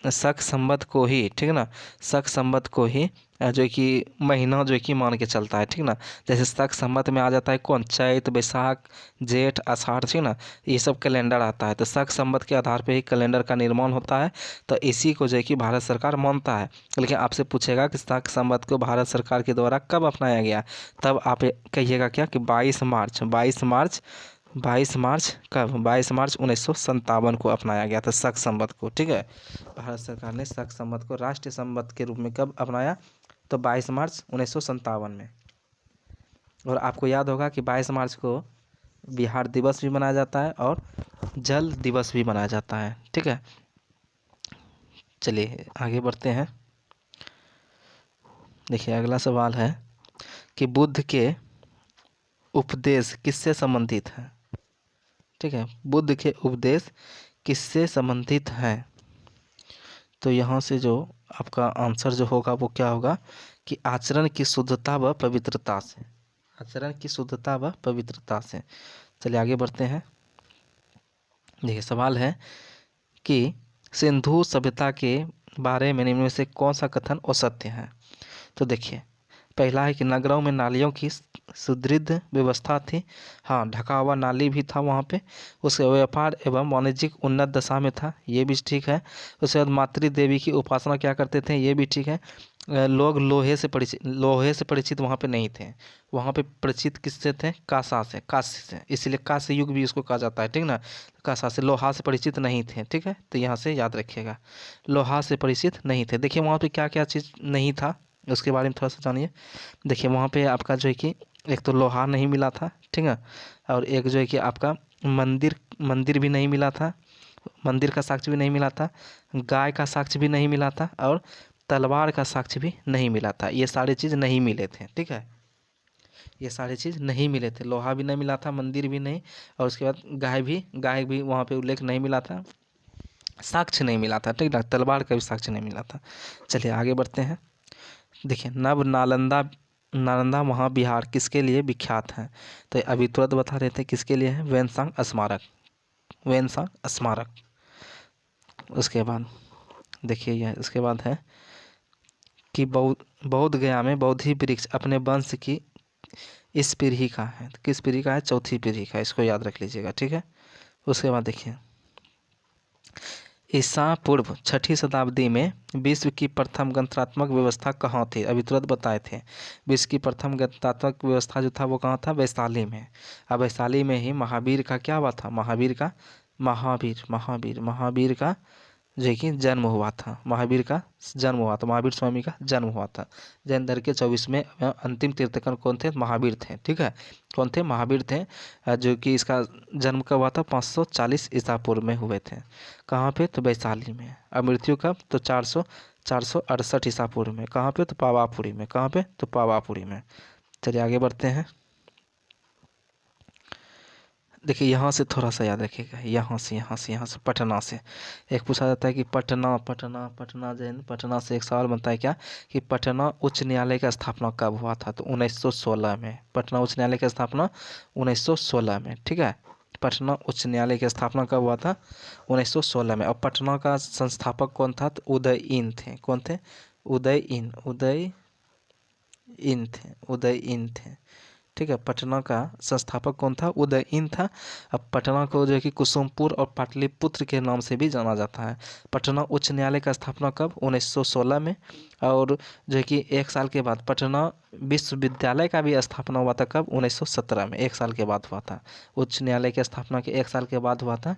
शक संवत को ही, ठीक ना, शक संवत को ही जो है कि महीना जो है कि मान के चलता है, ठीक ना। जैसे शक संवत में आ जाता है कौन, चैत, बैसाख, जेठ, आषाढ़, ठीक ना, ये सब कैलेंडर आता है। तो शक संवत के आधार पे ही कैलेंडर का निर्माण होता है, तो इसी को जो है कि भारत सरकार मानता है। लेकिन आपसे पूछेगा कि शक संवत को भारत सरकार के द्वारा कब अपनाया गया, तब आप कहिएगा क्या कि 22 मार्च, 22 मार्च, 22 मार्च कब, 22 मार्च 1957 को अपनाया गया था शक संवत को, ठीक है। भारत सरकार ने शक संवत को राष्ट्रीय संवत के रूप में कब अपनाया, तो 22 मार्च 1957 में। और आपको याद होगा कि 22 मार्च को बिहार दिवस भी मनाया जाता है और जल दिवस भी मनाया जाता है, ठीक है। चलिए आगे बढ़ते हैं। देखिए अगला सवाल है कि बुद्ध के उपदेश किससे संबंधित हैं, ठीक है, बुद्ध के उपदेश किससे संबंधित हैं। तो यहाँ से जो आपका आंसर जो होगा वो क्या होगा कि आचरण की शुद्धता व पवित्रता से, आचरण की शुद्धता व पवित्रता से। चलिए आगे बढ़ते हैं। देखिए सवाल है कि सिंधु सभ्यता के बारे में निम्न में से कौन सा कथन असत्य है। तो देखिए पहला है कि नगरों में नालियों की सुदृढ़ व्यवस्था थी, हाँ ढका हुआ नाली भी था वहाँ पे। उसके व्यापार एवं वाणिज्यिक उन्नत दशा में था, ये भी ठीक है। उसके बाद मातृ देवी की उपासना क्या करते थे, ये भी ठीक है। लोग लोहे से परिचित वहाँ पे नहीं थे, वहाँ पे परिचित किससे थे, कांसा से, कांस्य से, इसीलिए कांस्य युग भी इसको कहा जाता है, ठीक ना। कांसा से, लोहा से परिचित नहीं थे, ठीक है, तो यहाँ से याद रखिएगा लोहा से परिचित नहीं थे। देखिए वहाँ पे क्या क्या चीज़ नहीं था उसके बारे में थोड़ा सा जानिए। देखिए वहाँ पे आपका जो है कि एक तो लोहा नहीं मिला था, ठीक है, और एक जो है कि आपका मंदिर भी नहीं मिला था, मंदिर का साक्ष्य भी नहीं मिला था, गाय का साक्ष्य भी नहीं मिला था, और तलवार का साक्ष्य भी नहीं मिला था। ये सारे चीज़ नहीं मिले थे, ठीक है, ये सारे चीज़ नहीं मिले थे, लोहा भी नहीं मिला था, मंदिर भी नहीं, और उसके बाद गाय भी वहाँ पे उल्लेख नहीं मिला था, साक्ष्य नहीं मिला था, ठीक है, तलवार का भी साक्ष्य नहीं मिला था। चलिए आगे बढ़ते हैं। देखिए नव नालंदा, नालंदा महाविहार किसके लिए विख्यात है। तो अभी तुरंत बता रहे थे किसके लिए है, वेनसांग स्मारक, वेनसांग स्मारक। उसके बाद देखिए यह उसके बाद है कि बौद्ध गया में बौद्धि वृक्ष अपने वंश की इस पीढ़ी का है, तो किस पीढ़ी का है, चौथी पीढ़ी का, इसको याद रख लीजिएगा, ठीक है। उसके बाद देखिए ईसा पूर्व 6ठी शताब्दी में विश्व की प्रथम गणतंत्रात्मक व्यवस्था कहाँ थी? अभी तुरंत बताए थे। विश्व की प्रथम गणतंत्रात्मक व्यवस्था जो था वो कहाँ था? वैशाली में। अब वैशाली में ही महावीर का क्या हुआ था? महावीर का जो है कि जन्म हुआ था। महावीर का जन्म हुआ था, महावीर स्वामी का जन्म हुआ था। जैन धर्म के 24वें अंतिम तीर्थंकर कौन थे? महावीर थे। ठीक है, कौन थे? महावीर थे। जो कि इसका जन्म कब हुआ था? 540 ईसा पूर्व में हुए थे। कहाँ पे? तो वैशाली में। अब मृत्यु कब? तो 468 ईसा पूर्व में। कहाँ पे? तो पावापुरी में। कहाँ पे? तो पावापुरी में। चलिए आगे बढ़ते हैं। देखिए यहाँ से थोड़ा सा याद रखिएगा, यहाँ से पटना से एक पूछा जाता है कि पटना जैन पटना से एक सवाल बनता है क्या, कि पटना उच्च न्यायालय का स्थापना कब हुआ था? तो 1916 में। पटना उच्च न्यायालय की स्थापना 1916 में। ठीक है, पटना उच्च न्यायालय की स्थापना कब हुआ था? 1916 में। और पटना का संस्थापक कौन था? तो उदयीन थे। कौन थे? उदयीन थे। ठीक है, पटना का संस्थापक कौन था? उदयीन था। अब पटना को जो है कि कुसुमपुर और पाटलिपुत्र के नाम से भी जाना जाता है। पटना उच्च न्यायालय का स्थापना कब? 1916 में। और जो है कि एक साल के बाद पटना विश्वविद्यालय का भी स्थापना हुआ था। कब? 1917 में। एक साल के बाद हुआ था। उच्च न्यायालय की स्थापना के एक साल के बाद हुआ था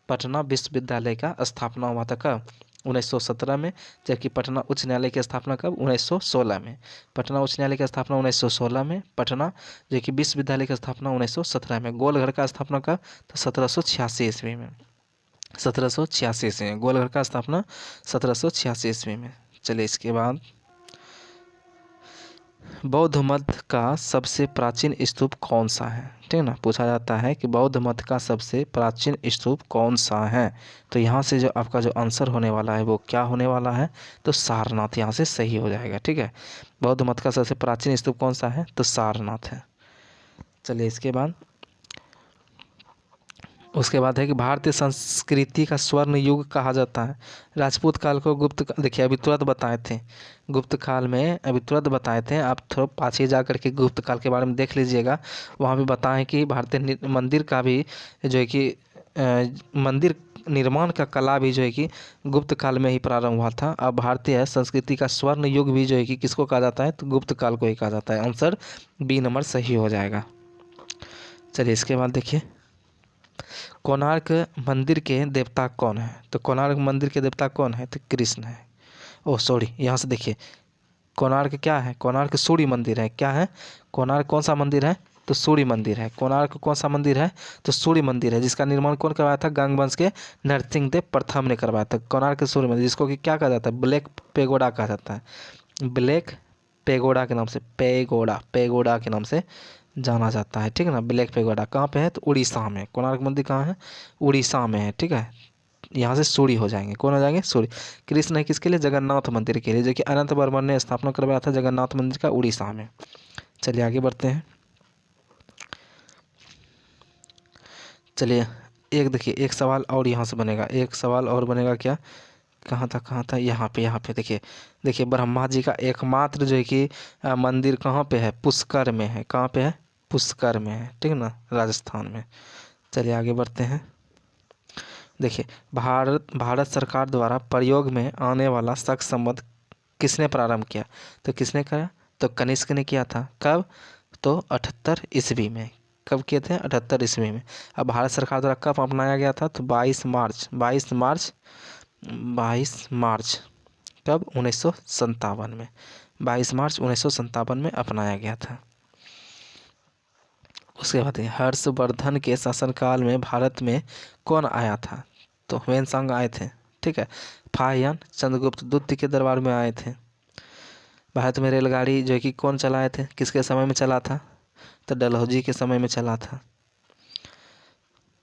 पटना विश्वविद्यालय का स्थापना हुआ था। कब? 1917 में। जबकि पटना उच्च न्यायालय की स्थापना कब? 1916 में। पटना उच्च न्यायालय की स्थापना 1916 में। पटना जो कि विश्वविद्यालय की स्थापना 1917 में। गोलघर का स्थापना कब? तो 1786 ईस्वी में। 1786 ईस्वी में गोलघर का स्थापना 1786 ईस्वी में। चलिए इसके बाद बौद्ध मत का सबसे प्राचीन स्तूप कौन सा है? ठीक है ना, पूछा जाता है कि बौद्ध मत का सबसे प्राचीन स्तूप कौन सा है? तो यहाँ से जो आपका जो आंसर होने वाला है वो क्या होने वाला है? तो सारनाथ यहाँ से सही हो जाएगा। ठीक है, बौद्ध मत का सबसे प्राचीन स्तूप कौन सा है? तो सारनाथ है। चलिए इसके बाद उसके बाद है कि भारतीय संस्कृति का स्वर्ण युग कहा जाता है। राजपूत काल को देखिए अभी तुरंत बताए थे गुप्त काल में, अभी तुरंत बताए थे। आप थोड़ा पाछे जा करके गुप्त काल के बारे में देख लीजिएगा, वहाँ भी बताएं कि भारतीय मंदिर का भी जो है कि मंदिर निर्माण का कला भी जो है कि गुप्त काल में ही प्रारंभ हुआ था। अब भारतीय संस्कृति का स्वर्ण युग भी जो है कि किसको कहा जाता है? तो गुप्त काल को ही कहा जाता है। आंसर बी नंबर सही हो जाएगा। चलिए इसके बाद देखिए कोणार्क मंदिर के देवता कौन है? तो कोणार्क मंदिर के देवता कौन है? तो कृष्ण है। ओह सॉरी, यहाँ से देखिए कोणार्क क्या है? कोणार्क सूर्य मंदिर है। क्या है? कोणार्क कौन सा मंदिर है? तो सूर्य मंदिर है। कोणार्क कौन सा मंदिर है? तो सूर्य मंदिर है, जिसका निर्माण कौन करवाया था? गंगवंश के नरसिंह देव प्रथम ने करवाया था। कोणार्क सूर्य मंदिर, जिसको कि क्या कहा जाता है? ब्लैक पेगोडा कहा जाता है। ब्लैक पेगोडा के नाम से, पेगोडा के नाम से जाना जाता है। ठीक है ना, ब्लैक पेगोडा कहाँ पे है? तो उड़ीसा में। कोणार्क मंदिर कहाँ है? उड़ीसा में है। ठीक है, यहाँ से सूर्य हो जाएंगे। कौन हो जाएंगे? सूर्य। कृष्ण है किसके लिए? जगन्नाथ मंदिर के लिए, जो कि अनंत वर्मन ने स्थापना करवाया था जगन्नाथ मंदिर का उड़ीसा में। चलिए आगे बढ़ते हैं। चलिए एक देखिए एक सवाल और यहाँ से बनेगा, एक सवाल और बनेगा। क्या? कहाँ था? यहाँ पे देखिए ब्रह्मा जी का एकमात्र जो है कि मंदिर कहाँ पे है? पुष्कर में है। कहाँ पे है? पुष्कर में है। ठीक है ना, राजस्थान में। चलिए आगे बढ़ते हैं। देखिए भारत सरकार द्वारा प्रयोग में आने वाला शक संबंध किसने प्रारंभ किया? तो किसने करा? तो कनिष्क ने किया था। कब? तो 78 ईस्वी में। कब किए थे? 78 ईस्वी में। अब भारत सरकार द्वारा कब अपनाया गया था? तो 22 मार्च कब? 1957 में। 22 मार्च 1957 में अपनाया गया था। उसके बाद हर्षवर्धन के शासनकाल में भारत में कौन आया था? तो ह्वेनसांग आए थे। ठीक है, फाहियान चंद्रगुप्त द्वितीय के दरबार में आए थे। भारत में रेलगाड़ी जो है कि कौन चलाए थे? किसके समय में चला था? तो डलहौजी के समय में चला था।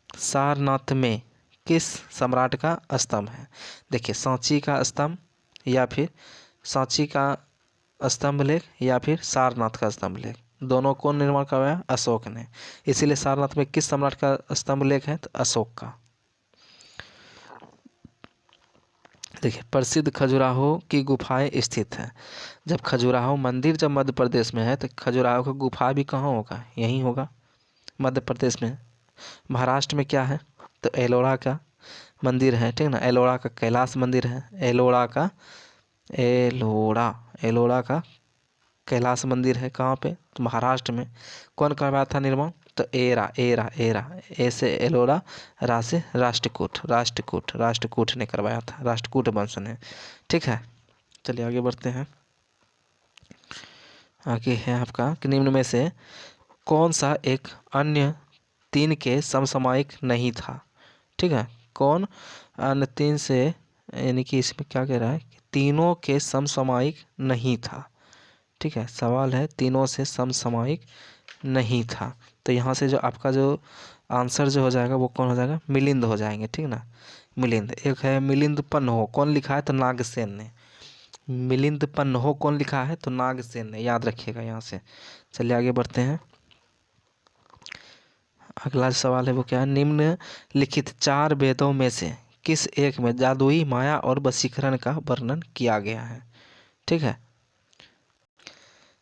सारनाथ में किस सम्राट का स्तंभ है? देखिए सांची का स्तंभ, या फिर सांची का स्तंभ लेख, या फिर सारनाथ का स्तंभ लेख, दोनों कौन निर्माण करवाया? अशोक ने। इसीलिए सारनाथ में किस सम्राट का स्तंभ लेख है? तो अशोक का। देखिए प्रसिद्ध खजुराहो की गुफाएं स्थित हैं। जब खजुराहो मंदिर जब मध्य प्रदेश में है तो खजुराहो का गुफा भी कहाँ होगा? यहीं होगा, मध्य प्रदेश में। महाराष्ट्र में क्या है? तो एलोरा का मंदिर है, ठीक है ना। एलोरा का कैलाश मंदिर है, एलोरा का कैलाश मंदिर है कहाँ पे, तो महाराष्ट्र में। कौन करवाया था निर्माण, तो एरा एरा एरा ए से एलोरा, रा से राष्ट्रकूट ने करवाया था, राष्ट्रकूट वंश ने, ठीक है। चलिए आगे बढ़ते हैं। आगे है आपका कि निम्न में से कौन सा एक अन्य तीन के समसामयिक नहीं था, ठीक है। कौन अन्य तीन से, यानी कि इसमें क्या कह रहा है कि तीनों के समसामयिक नहीं था, ठीक है। सवाल है तीनों से समसामयिक नहीं था, तो यहाँ से जो आपका जो आंसर जो हो जाएगा वो कौन हो जाएगा, मिलिंद हो जाएंगे, ठीक ना। मिलिंद। एक है मिलिंद पन्हो, कौन लिखा है, तो नागसेन ने। मिलिंद पन्हो कौन लिखा है, तो नागसेन ने, याद रखिएगा यहाँ से। चलिए आगे बढ़ते हैं। अगला सवाल है वो क्या है, निम्नलिखित चार वेदों में से किस एक में जादुई माया और वशीकरण का वर्णन किया गया है, ठीक है।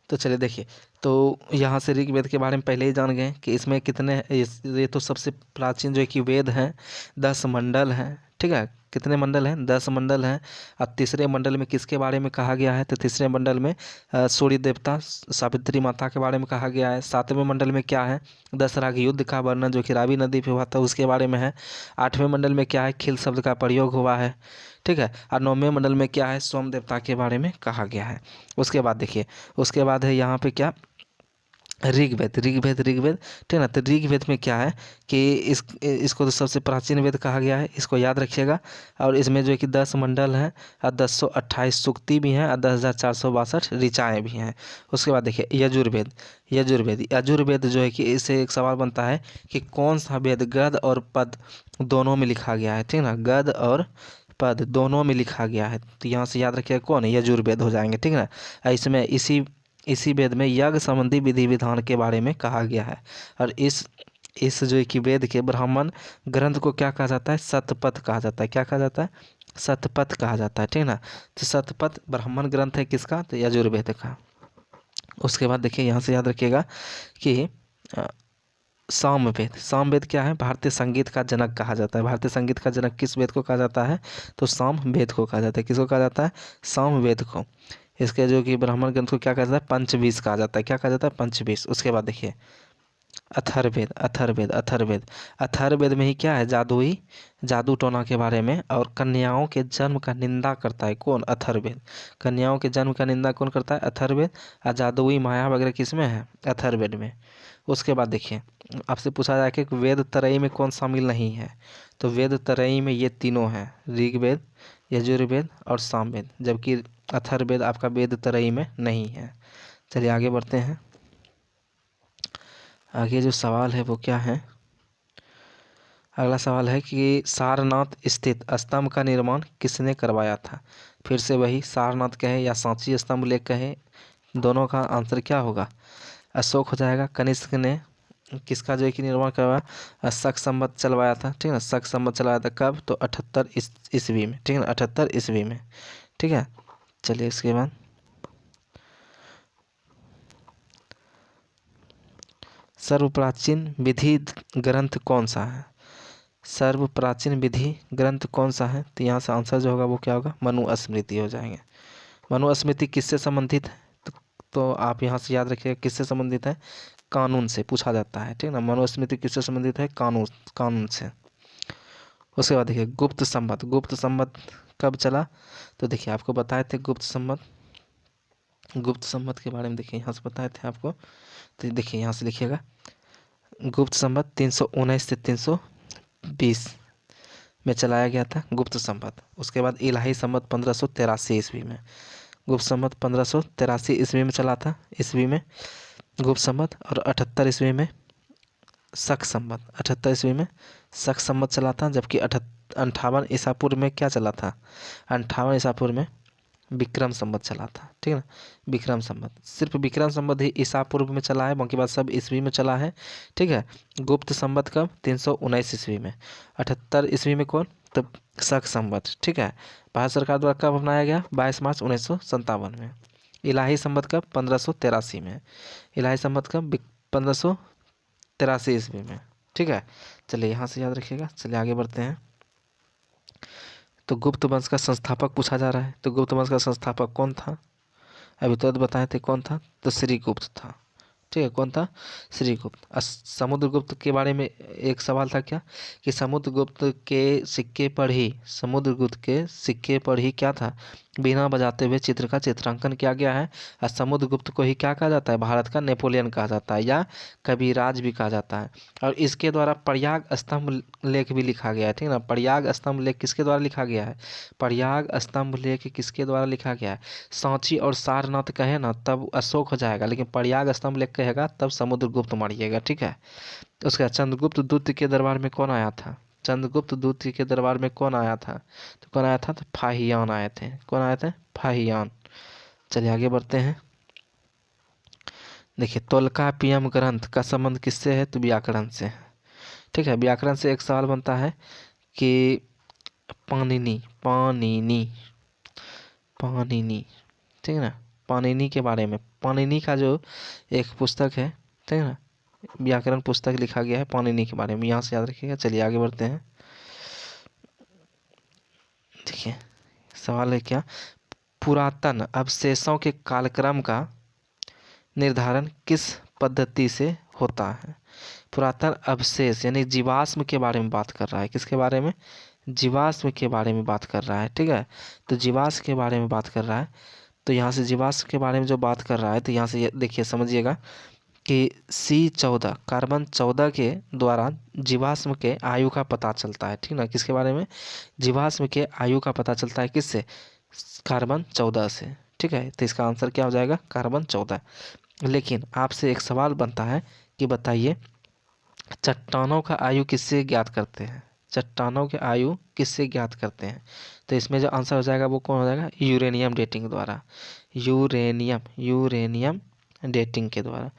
तो चलिए देखिए, तो यहाँ से ऋग्वेद के बारे में पहले ही जान गए कि इसमें कितने ये तो सबसे प्राचीन जो है कि वेद हैं, 10 मंडल हैं, ठीक है। कितने मंडल हैं, 10 मंडल हैं। और तीसरे मंडल में किसके बारे में कहा गया है, तो तीसरे मंडल में सूर्य देवता सावित्री माता के बारे में कहा गया है। 7वें मंडल में क्या है, दशरथ युद्ध का वर्णन जो कि रावी नदी पे हुआ था उसके बारे में है। 8वें मंडल में क्या है, खिल शब्द का प्रयोग हुआ है, ठीक है। और 9वें मंडल में क्या है, सोम देवता के बारे में कहा गया है। उसके बाद देखिए, उसके बाद है यहाँ पे क्या, ऋग्वेद, ठीक है ना। तो ऋग्वेद में क्या है कि इसको तो सबसे प्राचीन वेद कहा गया है, इसको याद रखिएगा। और इसमें जो है कि 10 मंडल हैं और 1028 सूक्ति भी हैं और 10,462 ऋचाएँ भी हैं। उसके बाद देखिए यजुर्वेद जो है कि इससे एक सवाल बनता है कि कौन सा वेद गद और पद दोनों में लिखा गया है, ठीक है ना। गद और पद दोनों में लिखा गया है, तो यहाँ से याद रखिएगा कौन है, यजुर्वेद हो जाएंगे, ठीक है ना। इसमें इसी वेद में यज्ञ संबंधी विधि विधान के बारे में कहा गया है। और इस जो है कि वेद के ब्राह्मण ग्रंथ को क्या कहा जाता है, शतपथ कहा जाता है। क्या कहा जाता है, शतपथ कहा जाता है, ठीक है ना। तो शतपथ ब्राह्मण ग्रंथ है किसका, तो यजुर्वेद का। उसके बाद देखिए यहाँ से याद रखिएगा कि सामवेद क्या है, भारतीय संगीत का जनक कहा जाता है। भारतीय संगीत का जनक किस वेद को कहा जाता है, तो सामवेद को कहा जाता है। किसको कहा जाता है, सामवेद को। इसके जो कि ब्राह्मण ग्रंथ को क्या कहा जाता है, पंचवीस कहा जाता है। क्या कहा जाता है, पंचवीस। उसके बाद देखिए अथर्ववेद में ही क्या है, जादू टोना के बारे में और कन्याओं के जन्म का निंदा करता है कौन, अथर्ववेद। कन्याओं के जन्म का निंदा कौन करता है, अथर्ववेद। और जादुई माया वगैरह किस में है, अथर्ववेद में। उसके बाद देखिए, आपसे पूछा जाए कि वेद त्रयी में कौन शामिल नहीं है, तो वेद त्रयी में ये तीनों हैं, ऋग्वेद, यजुर्वेद और सामवेद, जबकि अथर्ववेद आपका वेद त्रयी में नहीं है। चलिए आगे बढ़ते हैं। आगे जो सवाल है वो क्या है, अगला सवाल है कि सारनाथ स्थित स्तंभ का निर्माण किसने करवाया था। फिर से वही सारनाथ कहे या सांची स्तंभ लेख कहे, दोनों का आंसर क्या होगा, अशोक हो जाएगा। कनिष्क ने किसका जो है कि निर्माण करवाया, शक संवत चलवाया था, ठीक है ना। शक संवत चलाया था कब, तो 78 ईस्वी में, ठीक है ना, 78 ईस्वी में, ठीक है। चलिए इसके बाद सर्वप्राचीन विधि ग्रंथ कौन सा है, सर्वप्राचीन विधि ग्रंथ कौन सा है, तो यहाँ से आंसर जो होगा वो क्या होगा, मनुस्मृति हो जाएंगे। मनुस्मृति किससे संबंधित है, तो आप यहाँ से याद रखिएगा किससे संबंधित है, कानून से पूछा जाता है, ठीक है ना। मनुस्मृति किससे संबंधित है, कानून से। उसके बाद देखिए गुप्त संवत कब चला, तो देखिए आपको बताए थे गुप्त संवत के बारे में, देखिए यहाँ से बताए थे आपको। तो देखिए यहाँ से लिखिएगा, गुप्त संवत 319 से 320 में चलाया गया था गुप्त संवत। उसके बाद इलाही संवत 1583 ईस्वी में, गुप्त संवत 1583 ईस्वी में चला था, ईस्वी में गुप्त संवत। और 78 ईस्वी में शक संवत, 78 ईस्वी में शक संवत चला था, जबकि 58 ईसा पूर्व में क्या चला था, 58 ईसा पूर्व में विक्रम संवत चला था, ठीक है ना। विक्रम संवत, सिर्फ विक्रम संवत ही ईसा पूर्व में चला है, बाकी बात सब ईस्वी में चला है, ठीक है। गुप्त संवत कब, 319 ईस्वी में। 78 ईस्वी में कौन, तो शक संवत, ठीक है। भारत सरकार द्वारा कब अपनाया गया, 22 मार्च 1957 में। इलाही संवत कब, 1583 में। इलाही संवत कब, 1583 ईस्वी में, ठीक है। चलिए यहाँ से याद रखिएगा। चलिए आगे बढ़ते हैं। तो गुप्त वंश का संस्थापक पूछा जा रहा है, तो गुप्त वंश का संस्थापक कौन था? अभी तो बताए थे कौन था, तो श्रीगुप्त था। ठीक है, कौन था? श्रीगुप्त। समुद्रगुप्त के बारे में एक सवाल था क्या, कि समुद्रगुप्त के सिक्के पर ही, समुद्रगुप्त के सिक्के पर ही क्या था, बीना बजाते हुए चित्र का चित्रांकन किया गया है। और समुद्रगुप्त को ही क्या कहा जाता है, भारत का नेपोलियन कहा जाता है, या कविराज भी कहा जाता है। और इसके द्वारा प्रयाग स्तंभ लेख भी लिखा गया है। ठीक है ना, प्रयाग स्तंभ लेख किसके द्वारा लिखा गया है? प्रयाग स्तंभ लेख किसके द्वारा लिखा गया है? सांची और सारनाथ कहे ना तब अशोक हो जाएगा, लेकिन प्रयाग स्तंभ लेख कहेगा तब समुद्रगुप्त मारिएगा। ठीक है, उसके बाद चंद्रगुप्त द्वितीय के दरबार में कौन आया था? चंद्रगुप्त द्वितीय के दरबार में कौन आया था? तो कौन आया था? तो फाहियान आए थे। कौन आए थे? फाहियान। चलिए आगे बढ़ते हैं। देखिए, तोल्कापियम ग्रंथ का संबंध किससे है? तो व्याकरण से है। ठीक है, व्याकरण से एक सवाल बनता है कि पाणिनि पाणिनि पाणिनि, ठीक है ना, पाणिनि के बारे में, पाणिनि का जो एक पुस्तक है, ठीक है ना, व्याकरण पुस्तक लिखा गया है पाणिनि के बारे में, यहाँ से याद रखिएगा। चलिए आगे बढ़ते हैं। देखिए, सवाल है क्या, पुरातन अवशेषों के कालक्रम का निर्धारण किस पद्धति से होता है? पुरातन अवशेष यानी जीवाश्म के बारे में बात कर रहा है। किसके बारे में? जीवाश्म के बारे में बात कर रहा है। ठीक है, तो जीवाश्म के बारे में बात कर रहा है। तो यहाँ से जीवाश्म के बारे में जो बात कर रहा है, तो यहाँ से देखिए समझिएगा कि C14 कार्बन 14 के द्वारा जीवाश्म के आयु का पता चलता है। ठीक ना, किसके बारे में? जीवाश्म के आयु का पता चलता है किससे? कार्बन 14 से। ठीक है, तो इसका आंसर क्या हो जाएगा? कार्बन 14। लेकिन आपसे एक सवाल बनता है कि बताइए, चट्टानों का आयु किससे ज्ञात करते हैं? चट्टानों के आयु किससे ज्ञात करते हैं? तो इसमें जो आंसर हो जाएगा वो कौन हो जाएगा? यूरेनियम डेटिंग द्वारा। यूरेनियम डेटिंग के द्वारा।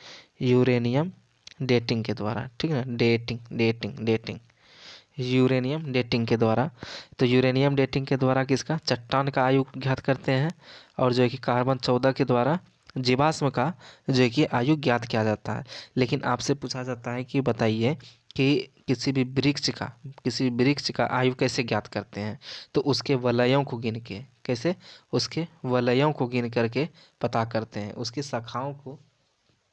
यूरेनियम डेटिंग के द्वारा। ठीक है ना, डेटिंग यूरेनियम डेटिंग के द्वारा। तो यूरेनियम डेटिंग के द्वारा किसका? चट्टान का आयु ज्ञात करते हैं। और जो है कि कार्बन 14 के द्वारा जीवाश्म का जो है कि आयु ज्ञात किया जाता है। लेकिन आपसे पूछा जाता है कि बताइए कि किसी वृक्ष का आयु कैसे ज्ञात करते हैं? तो उसके वलयों को गिन के, कैसे? उसके वलयों को गिन करके पता करते हैं, उसकी शाखाओं को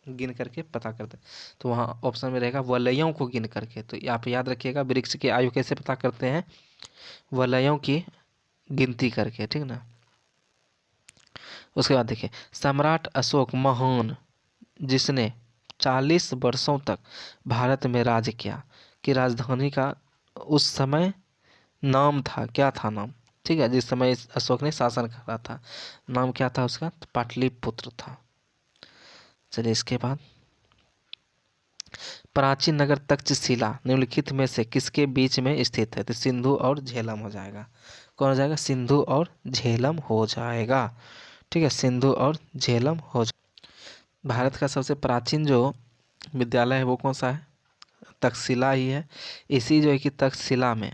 गिन करके पता करते हैं। तो वहाँ ऑप्शन में रहेगा वलयों को गिन करके। तो आप याद रखिएगा, वृक्ष की आयु कैसे पता करते हैं? वलयों की गिनती करके। ठीक ना, उसके बाद देखिए, सम्राट अशोक महान जिसने 40 वर्षों तक भारत में राज किया, की राजधानी का उस समय नाम था, क्या था नाम? ठीक है, जिस समय अशोक ने शासन करा था, नाम क्या था उसका? तो पाटलिपुत्र था। चलिए इसके बाद, प्राचीन नगर तक्षशिला निम्नलिखित में से किसके बीच में स्थित है? तो सिंधु और झेलम हो जाएगा। कौन हो जाएगा? सिंधु और झेलम हो जाएगा। ठीक है, सिंधु और झेलम हो जाएगा। भारत का सबसे प्राचीन जो विद्यालय है वो कौन सा है? तक्षशिला ही है। इसी जो है कि तक्षशिला में,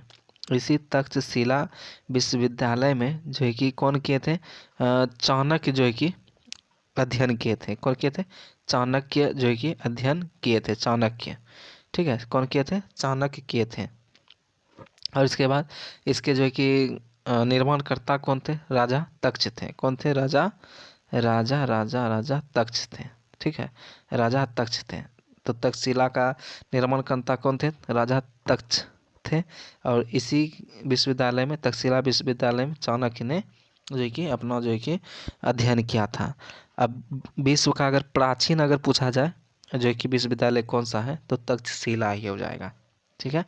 इसी तक्षशिला विश्वविद्यालय में जो है कि कौन किए थे? चाणक्य जो है कि अध्ययन किए थे। कौन किए थे? चाणक्य जो है कि अध्ययन किए थे, चाणक्य। ठीक है, कौन किए थे? चाणक्य किए थे। और इसके बाद इसके जो है कि निर्माणकर्ता कौन थे? राजा तक्ष थे। कौन थे? राजा राजा राजा राजा तक्ष थे। ठीक है, राजा तक्ष थे। तो तक्षशिला का निर्माणकर्ता कौन थे? राजा तक्ष थे। और इसी विश्वविद्यालय में, तक्षशिला विश्वविद्यालय में चाणक्य ने जो है कि अपना जो है कि अध्ययन किया था। अब विश्व का अगर प्राचीन अगर पूछा जाए जो है कि विश्वविद्यालय कौन सा है, तो तक्षशिला ही हो जाएगा। ठीक है,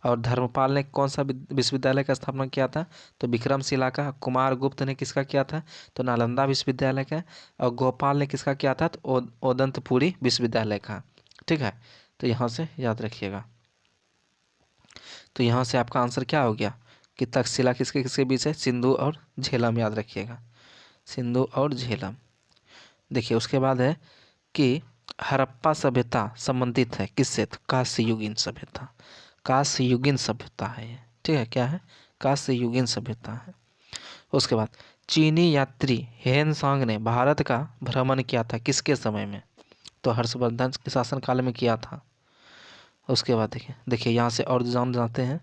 और धर्मपाल ने कौन सा विश्वविद्यालय का स्थापना किया था? तो विक्रमशिला का। कुमार गुप्त ने किसका किया था? तो नालंदा विश्वविद्यालय का। और गोपाल ने किसका किया था? तो ओदंतपुरी विश्वविद्यालय का। ठीक है, तो यहाँ से याद रखिएगा। तो यहाँ से आपका आंसर क्या हो गया कि तक्षशिला किसके किसके बीच है? सिंधु और झेलम, याद रखिएगा, सिंधु और झेलम। देखिए उसके बाद है कि हड़प्पा सभ्यता संबंधित है किससे? तो कांस्ययुगीन सभ्यता। कांस्ययुगीन सभ्यता है ये। ठीक है, क्या है? कांस्ययुगीन सभ्यता है। उसके बाद चीनी यात्री हेनसांग ने भारत का भ्रमण किया था किसके समय में? तो हर्षवर्धन के शासन काल में किया था। उसके बाद देखिए यहाँ से और जान जाते हैं।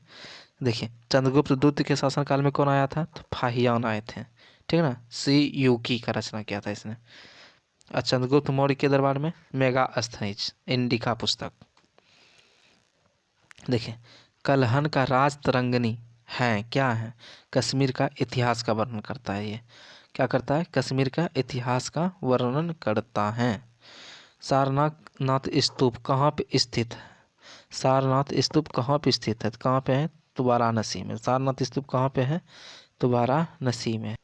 देखिए चंद्रगुप्त द्वितीय के शासनकाल में कौन आया था? तो फाहियान आए थे, ठीक है ना। सी यूकी का रचना किया था इसने। और चंद्रगुप्त मौर्य के दरबार में मेगास्थनीज इंडिका पुस्तक। देखिए कलहन का राज तरंगनी है, क्या है? कश्मीर का इतिहास का वर्णन करता है। ये क्या करता है? कश्मीर का इतिहास का वर्णन करता है। सारनाथ नाथ स्तूप कहाँ पे स्थित है? सारनाथ स्तूप कहाँ पे स्थित है? कहाँ पे है? तो वाराणसी में। सारनाथ स्तूप कहाँ पे है? तो वाराणसी में।